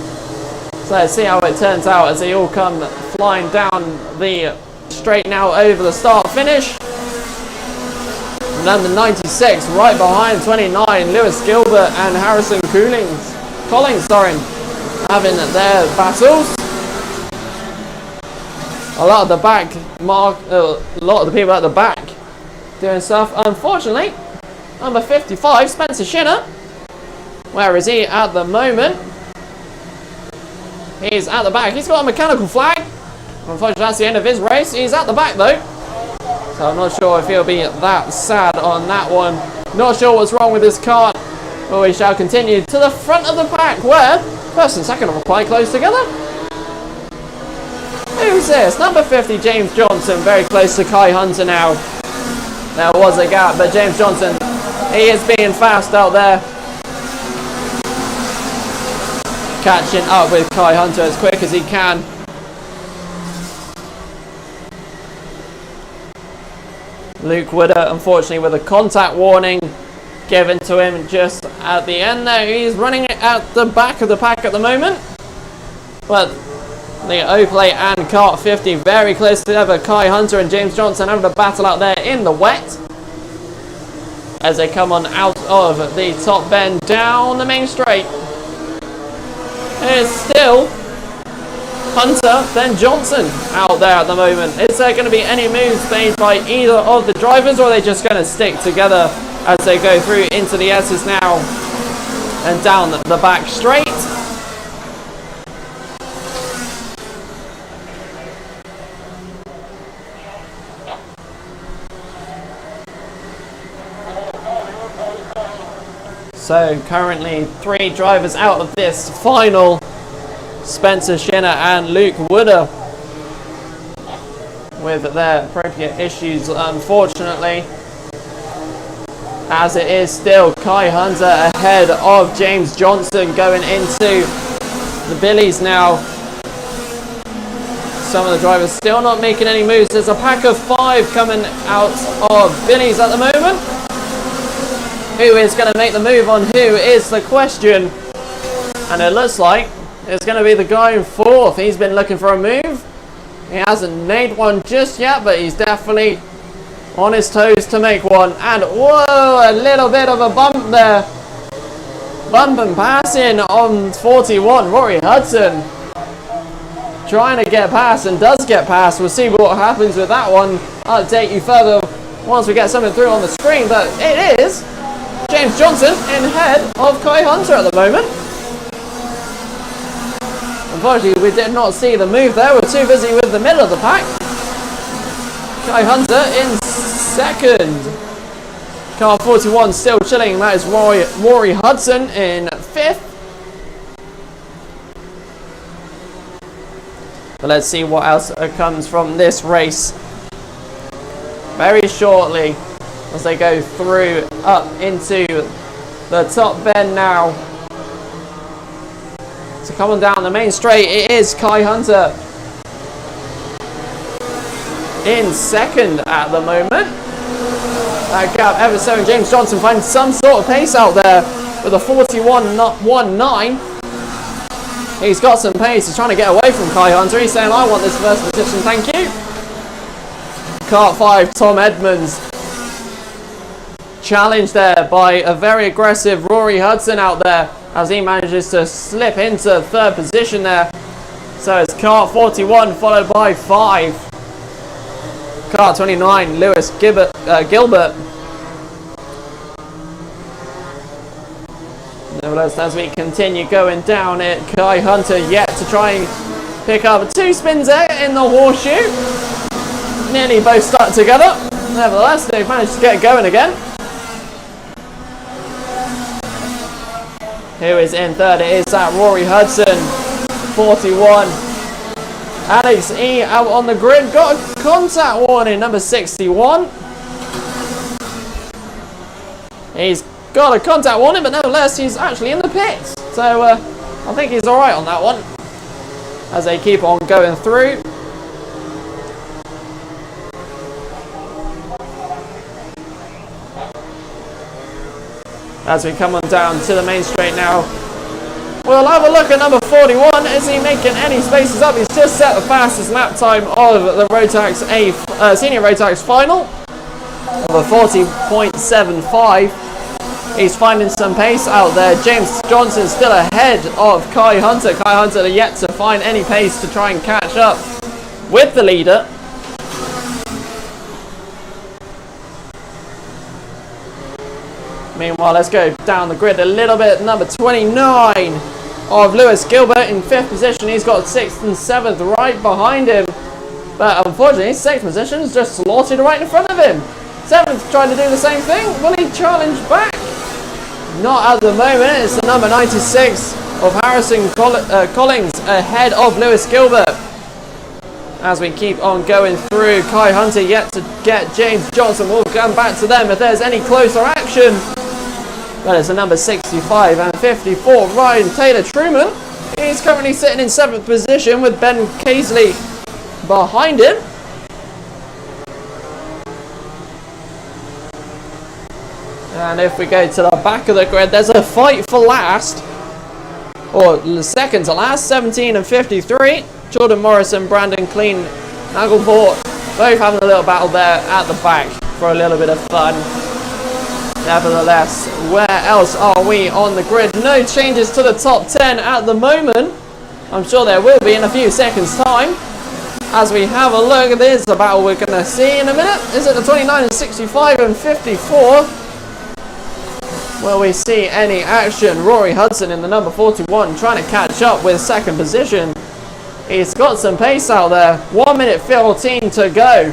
So let's see how it turns out as they all come flying down the straight now over the start finish. Number 96 right behind 29, Lewis Gilbert and Harrison Collins, having their battles. A lot of the back a lot of the people at the back doing stuff. Unfortunately, number 55, Spencer Shinner. Where is he at the moment? He's at the back. He's got a mechanical flag. Unfortunately, that's the end of his race. He's at the back though. So I'm not sure if he'll be that sad on that one. Not sure what's wrong with his car. But we shall continue to the front of the pack where first and second are quite close together. Who's this? Number 50, James Johnson, very close to Kai Hunter now. There was a gap, but James Johnson, he is being fast out there. Catching up with Kai Hunter as quick as he can. Luke Wooder, unfortunately, with a contact warning given to him just at the end there. He's running it at the back of the pack at the moment. But the Oplay and Kart 50 very close together. Kai Hunter and James Johnson having a battle out there in the wet as they come on out of the top bend down the main straight. It's still Hunter, then Johnson out there at the moment. Is there going to be any moves made by either of the drivers, or are they just going to stick together as they go through into the S's now and down the back straight? So currently 3 drivers out of this final. Spencer Shinner and Luke Wooder with their appropriate issues, unfortunately, as it is still Kai Hunter ahead of James Johnson going into the Billies now. Some of the drivers still not making any moves. There's a pack of 5 coming out of Billies at the moment. Who is going to make the move on who is the question, and it looks like it's going to be the guy in 4th. He's been looking for a move. He hasn't made one just yet, but he's definitely on his toes to make one. And whoa, a little bit of a bump there. Bump and passing on 41, Rory Hudson. Trying to get past and does get past. We'll see what happens with that one. I'll update you further once we get something through on the screen. But it is James Johnson in head of Kai Hunter at the moment. Unfortunately, we did not see the move there. We're too busy with the middle of the pack. Kai Hunter in 2nd. Car 41 still chilling. That is Rory Hudson in 5th. But let's see what else comes from this race very shortly as they go through up into the top bend now. So coming down the main straight, it is Kai Hunter in 2nd at the moment. That gap ever so, and James Johnson finds some sort of pace out there with a 41.19. He's got some pace. He's trying to get away from Kai Hunter. He's saying, I want this first position, thank you. Kart 5, Tom Edmonds. Challenged there by a very aggressive Rory Hudson out there, as he manages to slip into 3rd position there. So it's Kart 41 followed by 5. Kart 29, Lewis Gilbert. Nevertheless, as we continue going down it, Kai Hunter yet to try and pick up 2 spins there in the horseshoe. Nearly both stuck together. Nevertheless, they've managed to get going again. Who is in 3rd? It is that Rory Hudson, 41. Alex E out on the grid, got a contact warning, number 61. He's got a contact warning, but nevertheless, he's actually in the pits. So I think he's alright on that one, as they keep on going through. As we come on down to the main straight now, we'll have a look at number 41. Is he making any spaces up? He's just set the fastest lap time of the Rotax Senior Rotax final of a 40.75. He's finding some pace out there. James Johnson still ahead of Kai Hunter. Kai Hunter yet to find any pace to try and catch up with the leader. Meanwhile, let's go down the grid a little bit. Number 29 of Lewis Gilbert in 5th position. He's got 6th and 7th right behind him. But unfortunately, 6th position is just slotted right in front of him. 7th trying to do the same thing. Will he challenge back? Not at the moment. It's the number 96 of Harrison Collins ahead of Lewis Gilbert. As we keep on going through, Kai Hunter yet to get James Johnson. We'll come back to them if there's any closer action. But it's the number 65 and 54, Ryan Taylor Truman. He's currently sitting in 7th position with Ben Casely behind him. And if we go to the back of the grid, there's a fight for last, or second to last, 17 and 53. Jordan Morrison, Brandon Clean, Nagelvort, both having a little battle there at the back for a little bit of fun. Nevertheless, where else are we on the grid? No changes to the top 10 at the moment. I'm sure there will be in a few seconds' time. As we have a look at this, a battle we're going to see in a minute. Is it the 29 and 65 and 54? Will we see any action? Rory Hudson in the number 41 trying to catch up with 2nd position. He's got some pace out there. 1 minute 14 to go.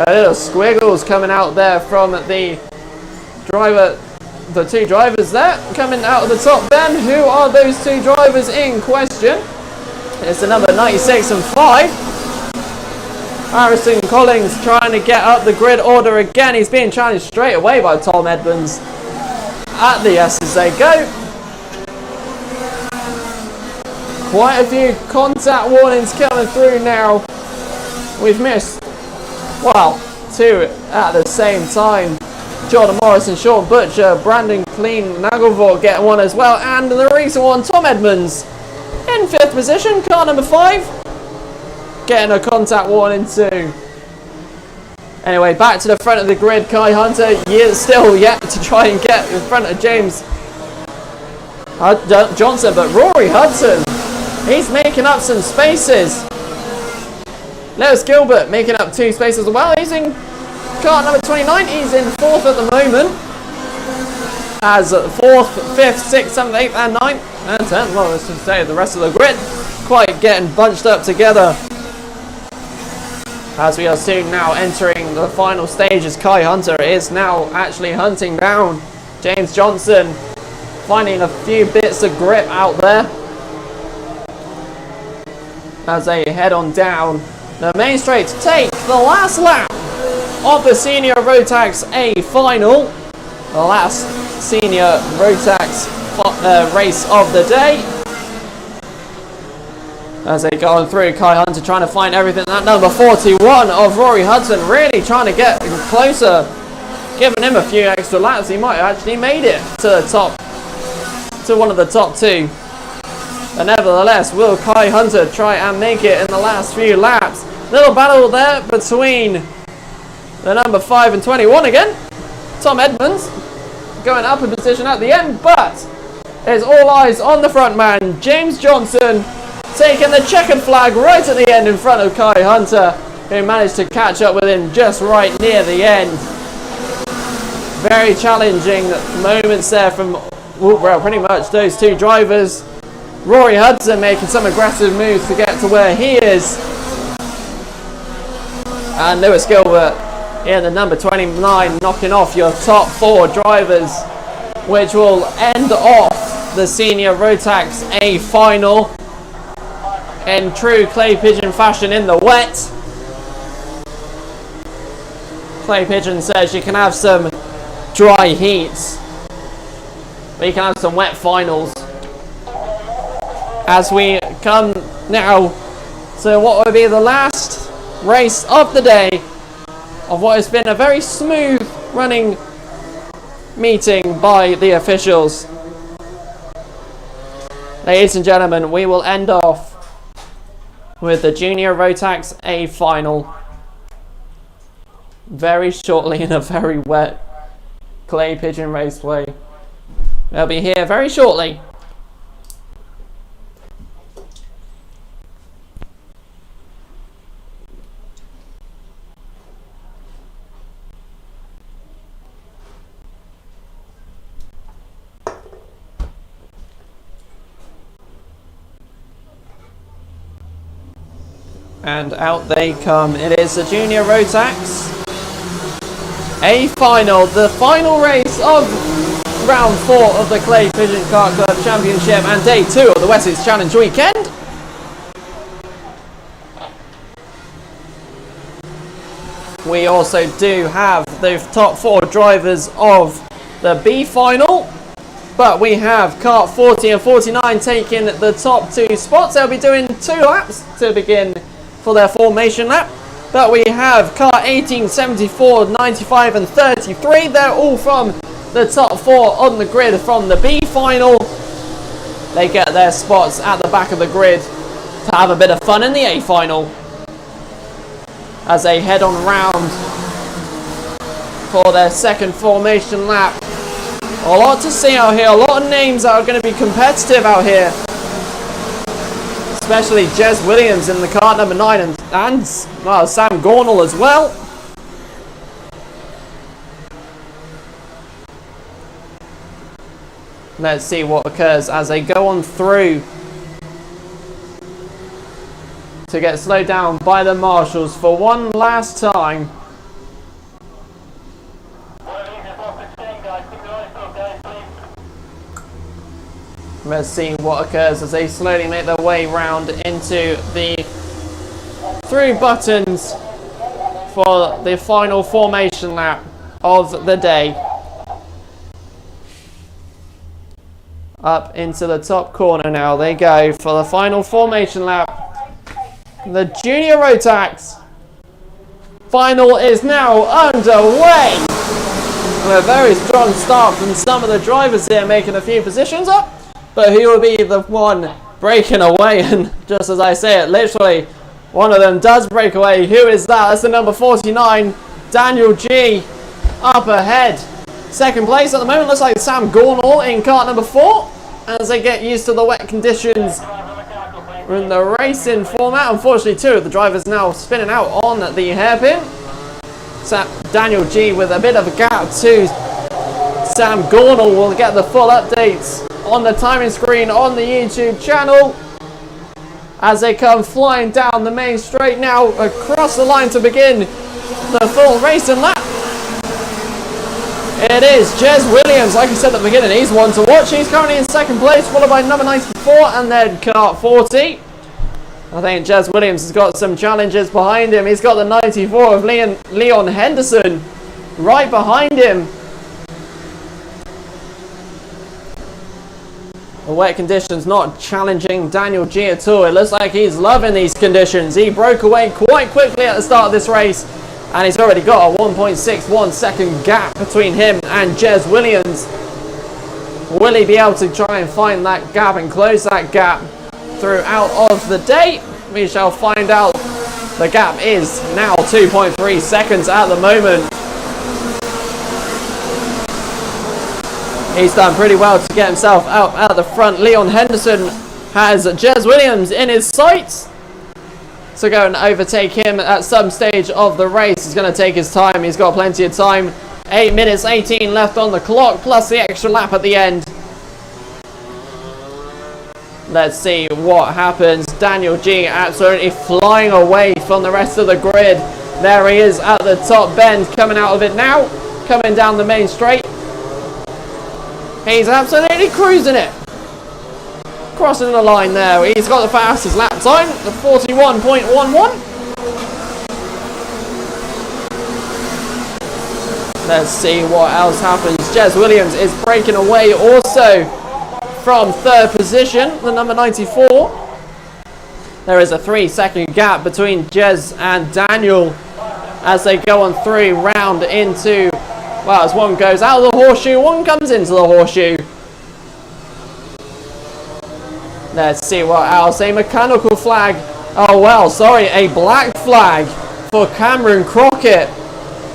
A little squiggles coming out there from the driver. The 2 drivers there coming out of the top then. Who are those 2 drivers in question? It's the number 96 and 5. Harrison Collins trying to get up the grid order again. He's being challenged straight away by Tom Edmonds at the S as they go. Quite a few contact warnings coming through now. We've missed, well, 2 at the same time. Jordan Morrison, Sean Butcher, Brandon Clean, Nagelvort getting one as well. And the recent one, Tom Edmonds in 5th position, car number 5. Getting a contact warning too. Anyway, back to the front of the grid. Kai Hunter still yet to try and get in front of James Johnson, but Rory Hudson, he's making up some spaces. Lewis Gilbert making up 2 spaces as well. He's in car number 29. He's in 4th at the moment. As 4th, 5th, 6th, 7th, 8th and 9th and 10th. Well, let's just say the rest of the grid quite getting bunched up together. As we are soon now entering the final stages, Kai Hunter is now actually hunting down James Johnson, finding a few bits of grip out there as they head on down the main straight to take the last lap of the Senior Rotax A final, the last Senior Rotax race of the day. As they go on through, Kai Hunter trying to find everything. That number 41 of Rory Hudson really trying to get closer, giving him a few extra laps. He might have actually made it to the top, to one of the top 2. But nevertheless, will Kai Hunter try and make it in the last few laps? Little battle there between the number 5 and 21 again. Tom Edmonds going up in position at the end, but it's all eyes on the front man, James Johnson, taking the checkered flag right at the end in front of Kai Hunter, who managed to catch up with him just right near the end. Very challenging moments there from, well, pretty much those 2 drivers. Rory Hudson making some aggressive moves to get to where he is. And Lewis Gilbert in the number 29 knocking off your top 4 drivers, which will end off the Senior Rotax A final in true Clay Pigeon fashion in the wet. Clay Pigeon says you can have some dry heats, but you can have some wet finals. As we come now to what will be the last race of the day of what has been a very smooth running meeting by the officials. Ladies and gentlemen, we will end off with the Junior Rotax A final very shortly in a very wet Clay Pigeon Raceway. They'll be here very shortly. And out they come. It is the Junior Rotax A final, the final race of round 4 of the Clay Pigeon Kart Club Championship and day 2 of the Wessex Challenge weekend. We also do have the top 4 drivers of the B final, but we have kart 40 and 49 taking the top 2 spots. They'll be doing 2 laps to begin for their formation lap. But we have kart 18, 74, 95 and 33. They're all from the top 4 on the grid from the B final. They get their spots at the back of the grid to have a bit of fun in the A final as they head on round for their second formation lap. A lot to see out here, a lot of names that are going to be competitive out here. Especially Jez Williams in the kart number 9 and well, Sam Gornall as well. Let's see what occurs as they go on through to get slowed down by the marshals for one last time. Let's see what occurs as they slowly make their way round into the through buttons for the final formation lap of the day. Up into the top corner now they go for the final formation lap. The Junior Rotax final is now underway. A very strong start from some of the drivers here, making a few positions up. But who will be the one breaking away? And just as I say it, literally, one of them does break away. Who is that? That's the number 49, Daniel G, up ahead. Second place at the moment looks like Sam Gornall in kart number 4. As they get used to the wet conditions in the racing format. Unfortunately, 2 of the drivers now spinning out on the hairpin. Daniel G with a bit of a gap to Sam Gornall. Will get the full updates on the timing screen on the YouTube channel as they come flying down the main straight now across the line to begin the full racing lap. It is Jez Williams, like I said at the beginning, he's one to watch. He's currently in second place, followed by number 94 and then kart 40. I think Jez Williams has got some challenges behind him. He's got the 94 of Leon Henderson right behind him. The wet conditions not challenging Daniel G at all. It looks like he's loving these conditions. He broke away quite quickly at the start of this race, and he's already got a 1.61 second gap between him and Jez Williams. Will he be able to try and find that gap and close that gap throughout of the day? We shall find out. The gap is now 2.3 seconds at the moment. He's done pretty well to get himself out at the front. Leon Henderson has Jez Williams in his sights to go and overtake him at some stage of the race. He's going to take his time. He's got plenty of time. 8 minutes 18 left on the clock, plus the extra lap at the end. Let's see what happens. Daniel G absolutely flying away from the rest of the grid. There he is at the top bend, coming out of it now, coming down the main straight. He's absolutely cruising it. Crossing the line there. He's got the fastest lap time, the 41.11. Let's see what else happens. Jez Williams is breaking away also from third position, the number 94. There is a 3-second gap between Jez and Daniel as they go on through round into, well, as one goes out of the horseshoe, one comes into the horseshoe. Let's see what else. A mechanical flag. Oh, well, sorry, a black flag for Cameron Crockett.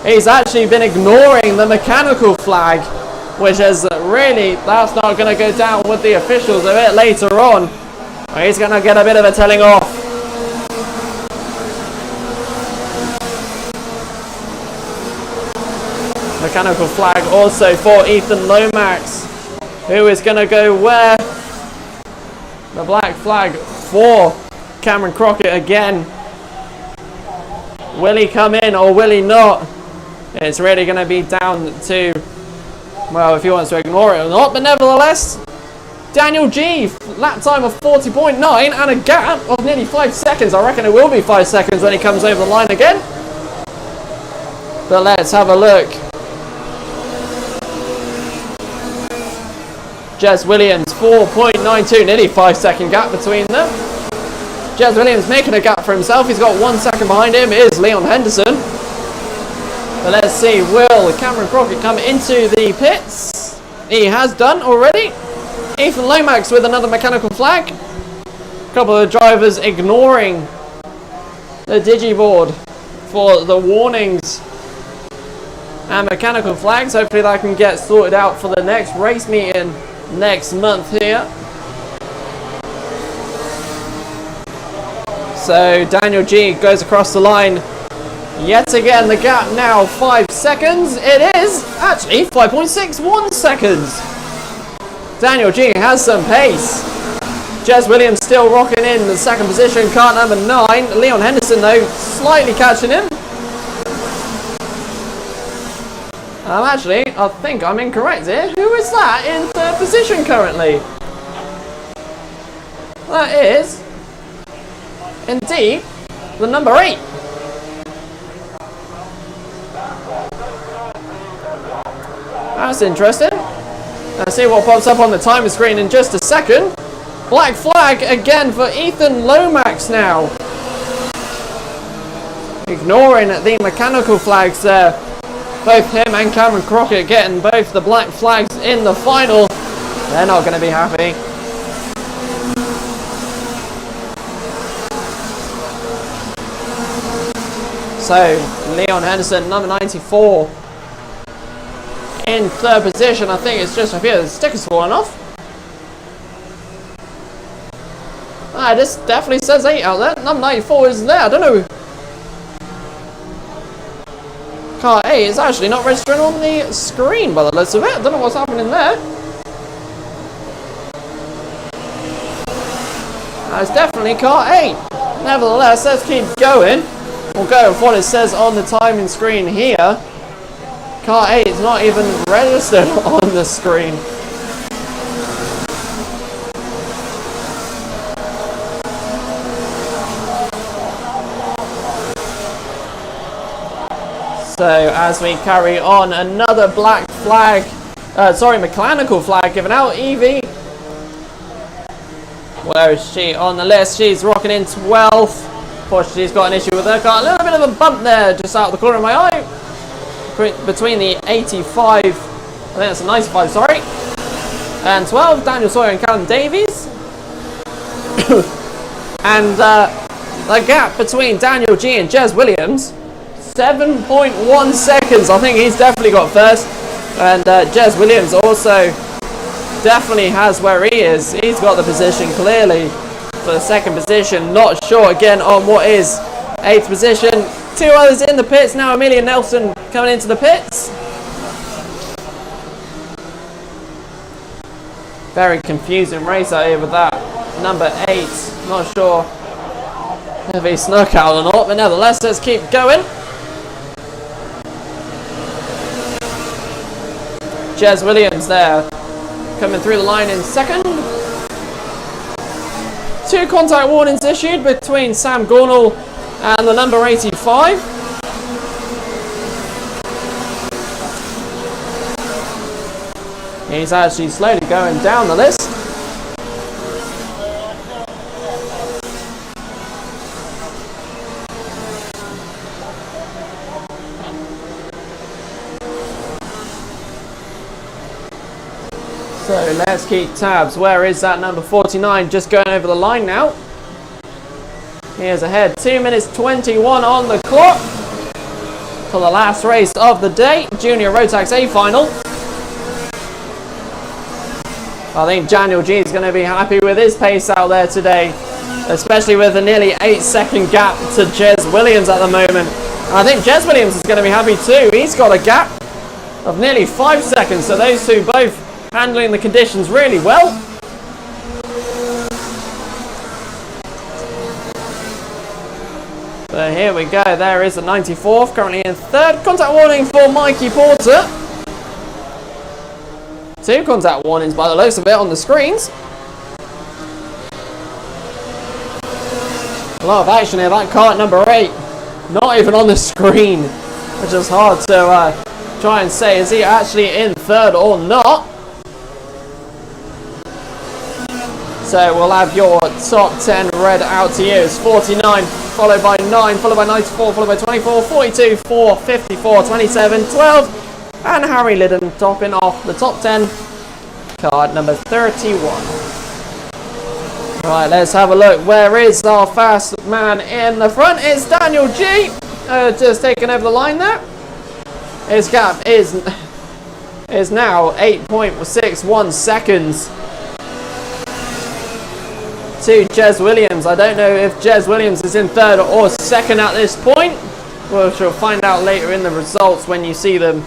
He's actually been ignoring the mechanical flag, which is really, that's not going to go down with the officials a bit later on. He's going to get a bit of a telling off. Mechanical flag also for Ethan Lomax, who is going to go where? The black flag for Cameron Crockett again. Will he come in or will he not? It's really going to be down to, well, if he wants to ignore it or not. But nevertheless, Daniel G, lap time of 40.9 and a gap of nearly 5 seconds. I reckon it will be 5 seconds when he comes over the line again. But let's have a look. Jez Williams, 4.92, nearly 5 second gap between them. Jez Williams making a gap for himself. He's got 1 second behind him is Leon Henderson. But let's see, will Cameron Crockett come into the pits? He has done already. Ethan Lomax with another mechanical flag. A couple of drivers ignoring the digiboard for the warnings and mechanical flags. Hopefully that can get sorted out for the next race meeting next month here. So Daniel G goes across the line yet again. The gap now 5 seconds. It is actually 5.61 seconds. Daniel G has some pace. Jez Williams still rocking in the second position, car number 9. Leon Henderson though slightly catching him. Actually, I think I'm incorrect here. Who is that in third position currently? That is indeed the number 8. That's interesting. Let's see what pops up on the timer screen in just a second. Black flag again for Ethan Lomax now. Ignoring the mechanical flags there. Both him and Cameron Crockett getting both the black flags in the final. They're not going to be happy. So, Leon Henderson, number 94. In third position. I think it's just a few of the stickers falling off. This definitely says 8 out there. Number 94 is there. I don't know. Car 8 is actually not registering on the screen by the looks of it. I don't know what's happening there. It's definitely car 8. Nevertheless, let's keep going. We'll go with what it says on the timing screen here. Car 8 is not even registered on the screen. So as we carry on, another black flag, mechanical flag given out. Evie, where is she on the list? She's rocking in 12th. Unfortunately, she's got an issue with her car. A little bit of a bump there, just out of the corner of my eye. Between the 85, I think that's a 95, sorry, and 12, Daniel Sawyer and Callum Davies. And the gap between Daniel G and Jez Williams, 7.1 seconds. I think he's definitely got first. And Jez Williams also definitely has where he is. He's got the position clearly for the second position. Not sure again on what is 8th position. 2 others in the pits now. Amelia Nelson coming into the pits. Very confusing race out here with that number 8. Not sure if he snuck out or not, but nevertheless, let's keep going. Jez Williams there, coming through the line in second. 2 contact warnings issued between Sam Gornall and the number 85. He's actually slowly going down the list. So let's keep tabs. Where is that number 49? Just going over the line now. Here's ahead. 2 minutes 21 on the clock for the last race of the day. Junior Rotax A final. I think Daniel G is going to be happy with his pace out there today, especially with a nearly 8-second gap to Jez Williams at the moment. And I think Jez Williams is going to be happy too. He's got a gap of nearly 5 seconds. So those two both handling the conditions really well. But here we go. There is the 94th, currently in third. Contact warning for Mikey Porter. 2 contact warnings by the looks of it on the screens. A lot of action here. That car at number 8, not even on the screen, which is hard to try and say. Is he actually in third or not? So we'll have your top 10 read out to you. It's 49, followed by 9, followed by 94, followed by 24, 42, 4, 54, 27, 12, and Harry Liddon topping off the top 10, card number 31. Right, let's have a look. Where is our fast man in the front? It's Daniel G. Just taking over the line there. His gap is now 8.61 seconds to Jez Williams. I don't know if Jez Williams is in third or second at this point. We shall find out later in the results when you see them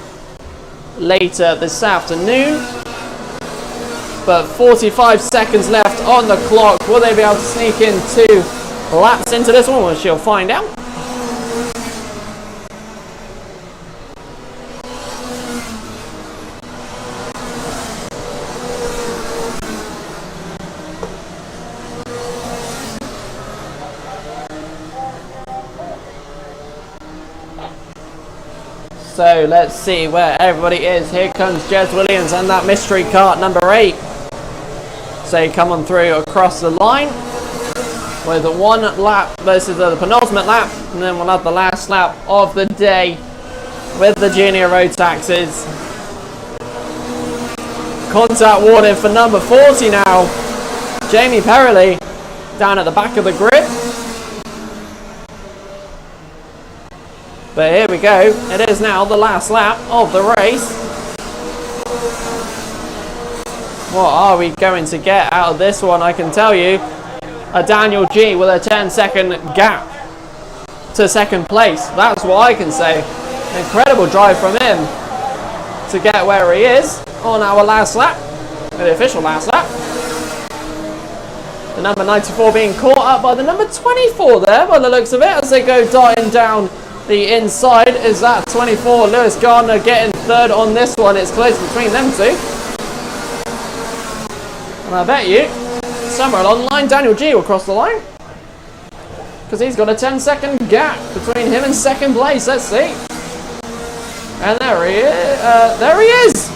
later this afternoon. But 45 seconds left on the clock. Will they be able to sneak in 2 laps into this one? We shall find out. So let's see where everybody is. Here comes Jez Williams and that mystery car number 8. So come on through across the line with the 1 lap versus the penultimate lap, and then we'll have the last lap of the day with the junior road taxes. Contact warning for number 40 now. Jamie Perrelly down at the back of the grid. But here we go. It is now the last lap of the race. What are we going to get out of this one? I can tell you, a Daniel G with a 10-second gap to second place. That's what I can say. Incredible drive from him to get where he is on our last lap, the official last lap. The number 94 being caught up by the number 24 there by the looks of it as they go darting down the inside. Is that 24 Lewis Gardner getting third on this one? It's close between them two. And I bet you, somewhere along the line, Daniel G will cross the line. Because he's got a 10-second gap between him and second place. Let's see. And there he is. There he is.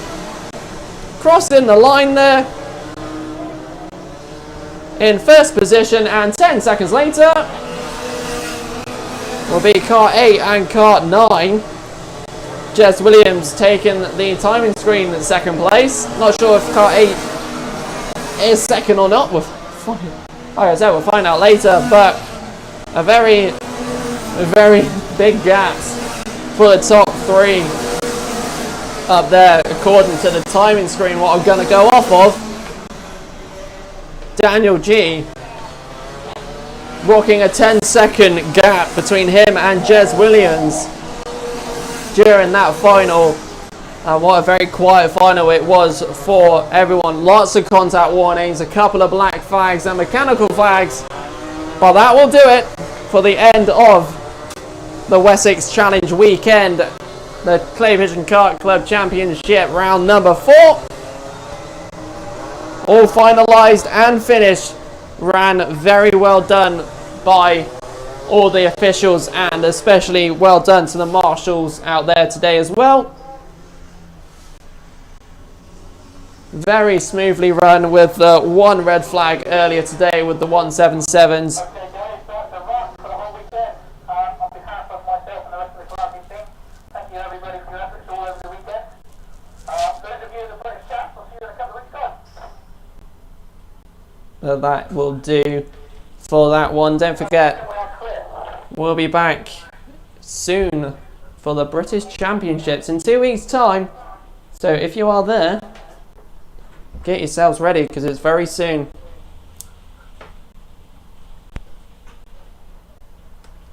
Crossing the line there. In first position, and 10 seconds later will be car 8 and car 9. Jez Williams taking the timing screen in second place. Not sure if car 8 is second or not. Like I said, we'll find out later, but a very big gaps for the top 3 up there according to the timing screen. What I'm going to go off of, Daniel G rocking a 10-second gap between him and Jez Williams during that final. And what a very quiet final it was for everyone. Lots of contact warnings, a couple of black flags and mechanical flags. But that will do it for the end of the Wessex Challenge weekend. The Clay Pigeon Kart Club Championship round number 4. All finalised and finished. Ran very well done by all the officials, and especially well done to the marshals out there today as well. Very smoothly run with the 1 red flag earlier today with the 177s. Okay guys, that's a wrap for the whole weekend. On behalf of myself and the rest of the clubbing team, thank you everybody for your efforts all over the weekend. For those of you in the British chat, we'll see you in a couple of weeks' time. That will do for that one. Don't forget, we'll be back soon for the British Championships in 2 weeks' time. So if you are there, get yourselves ready because it's very soon.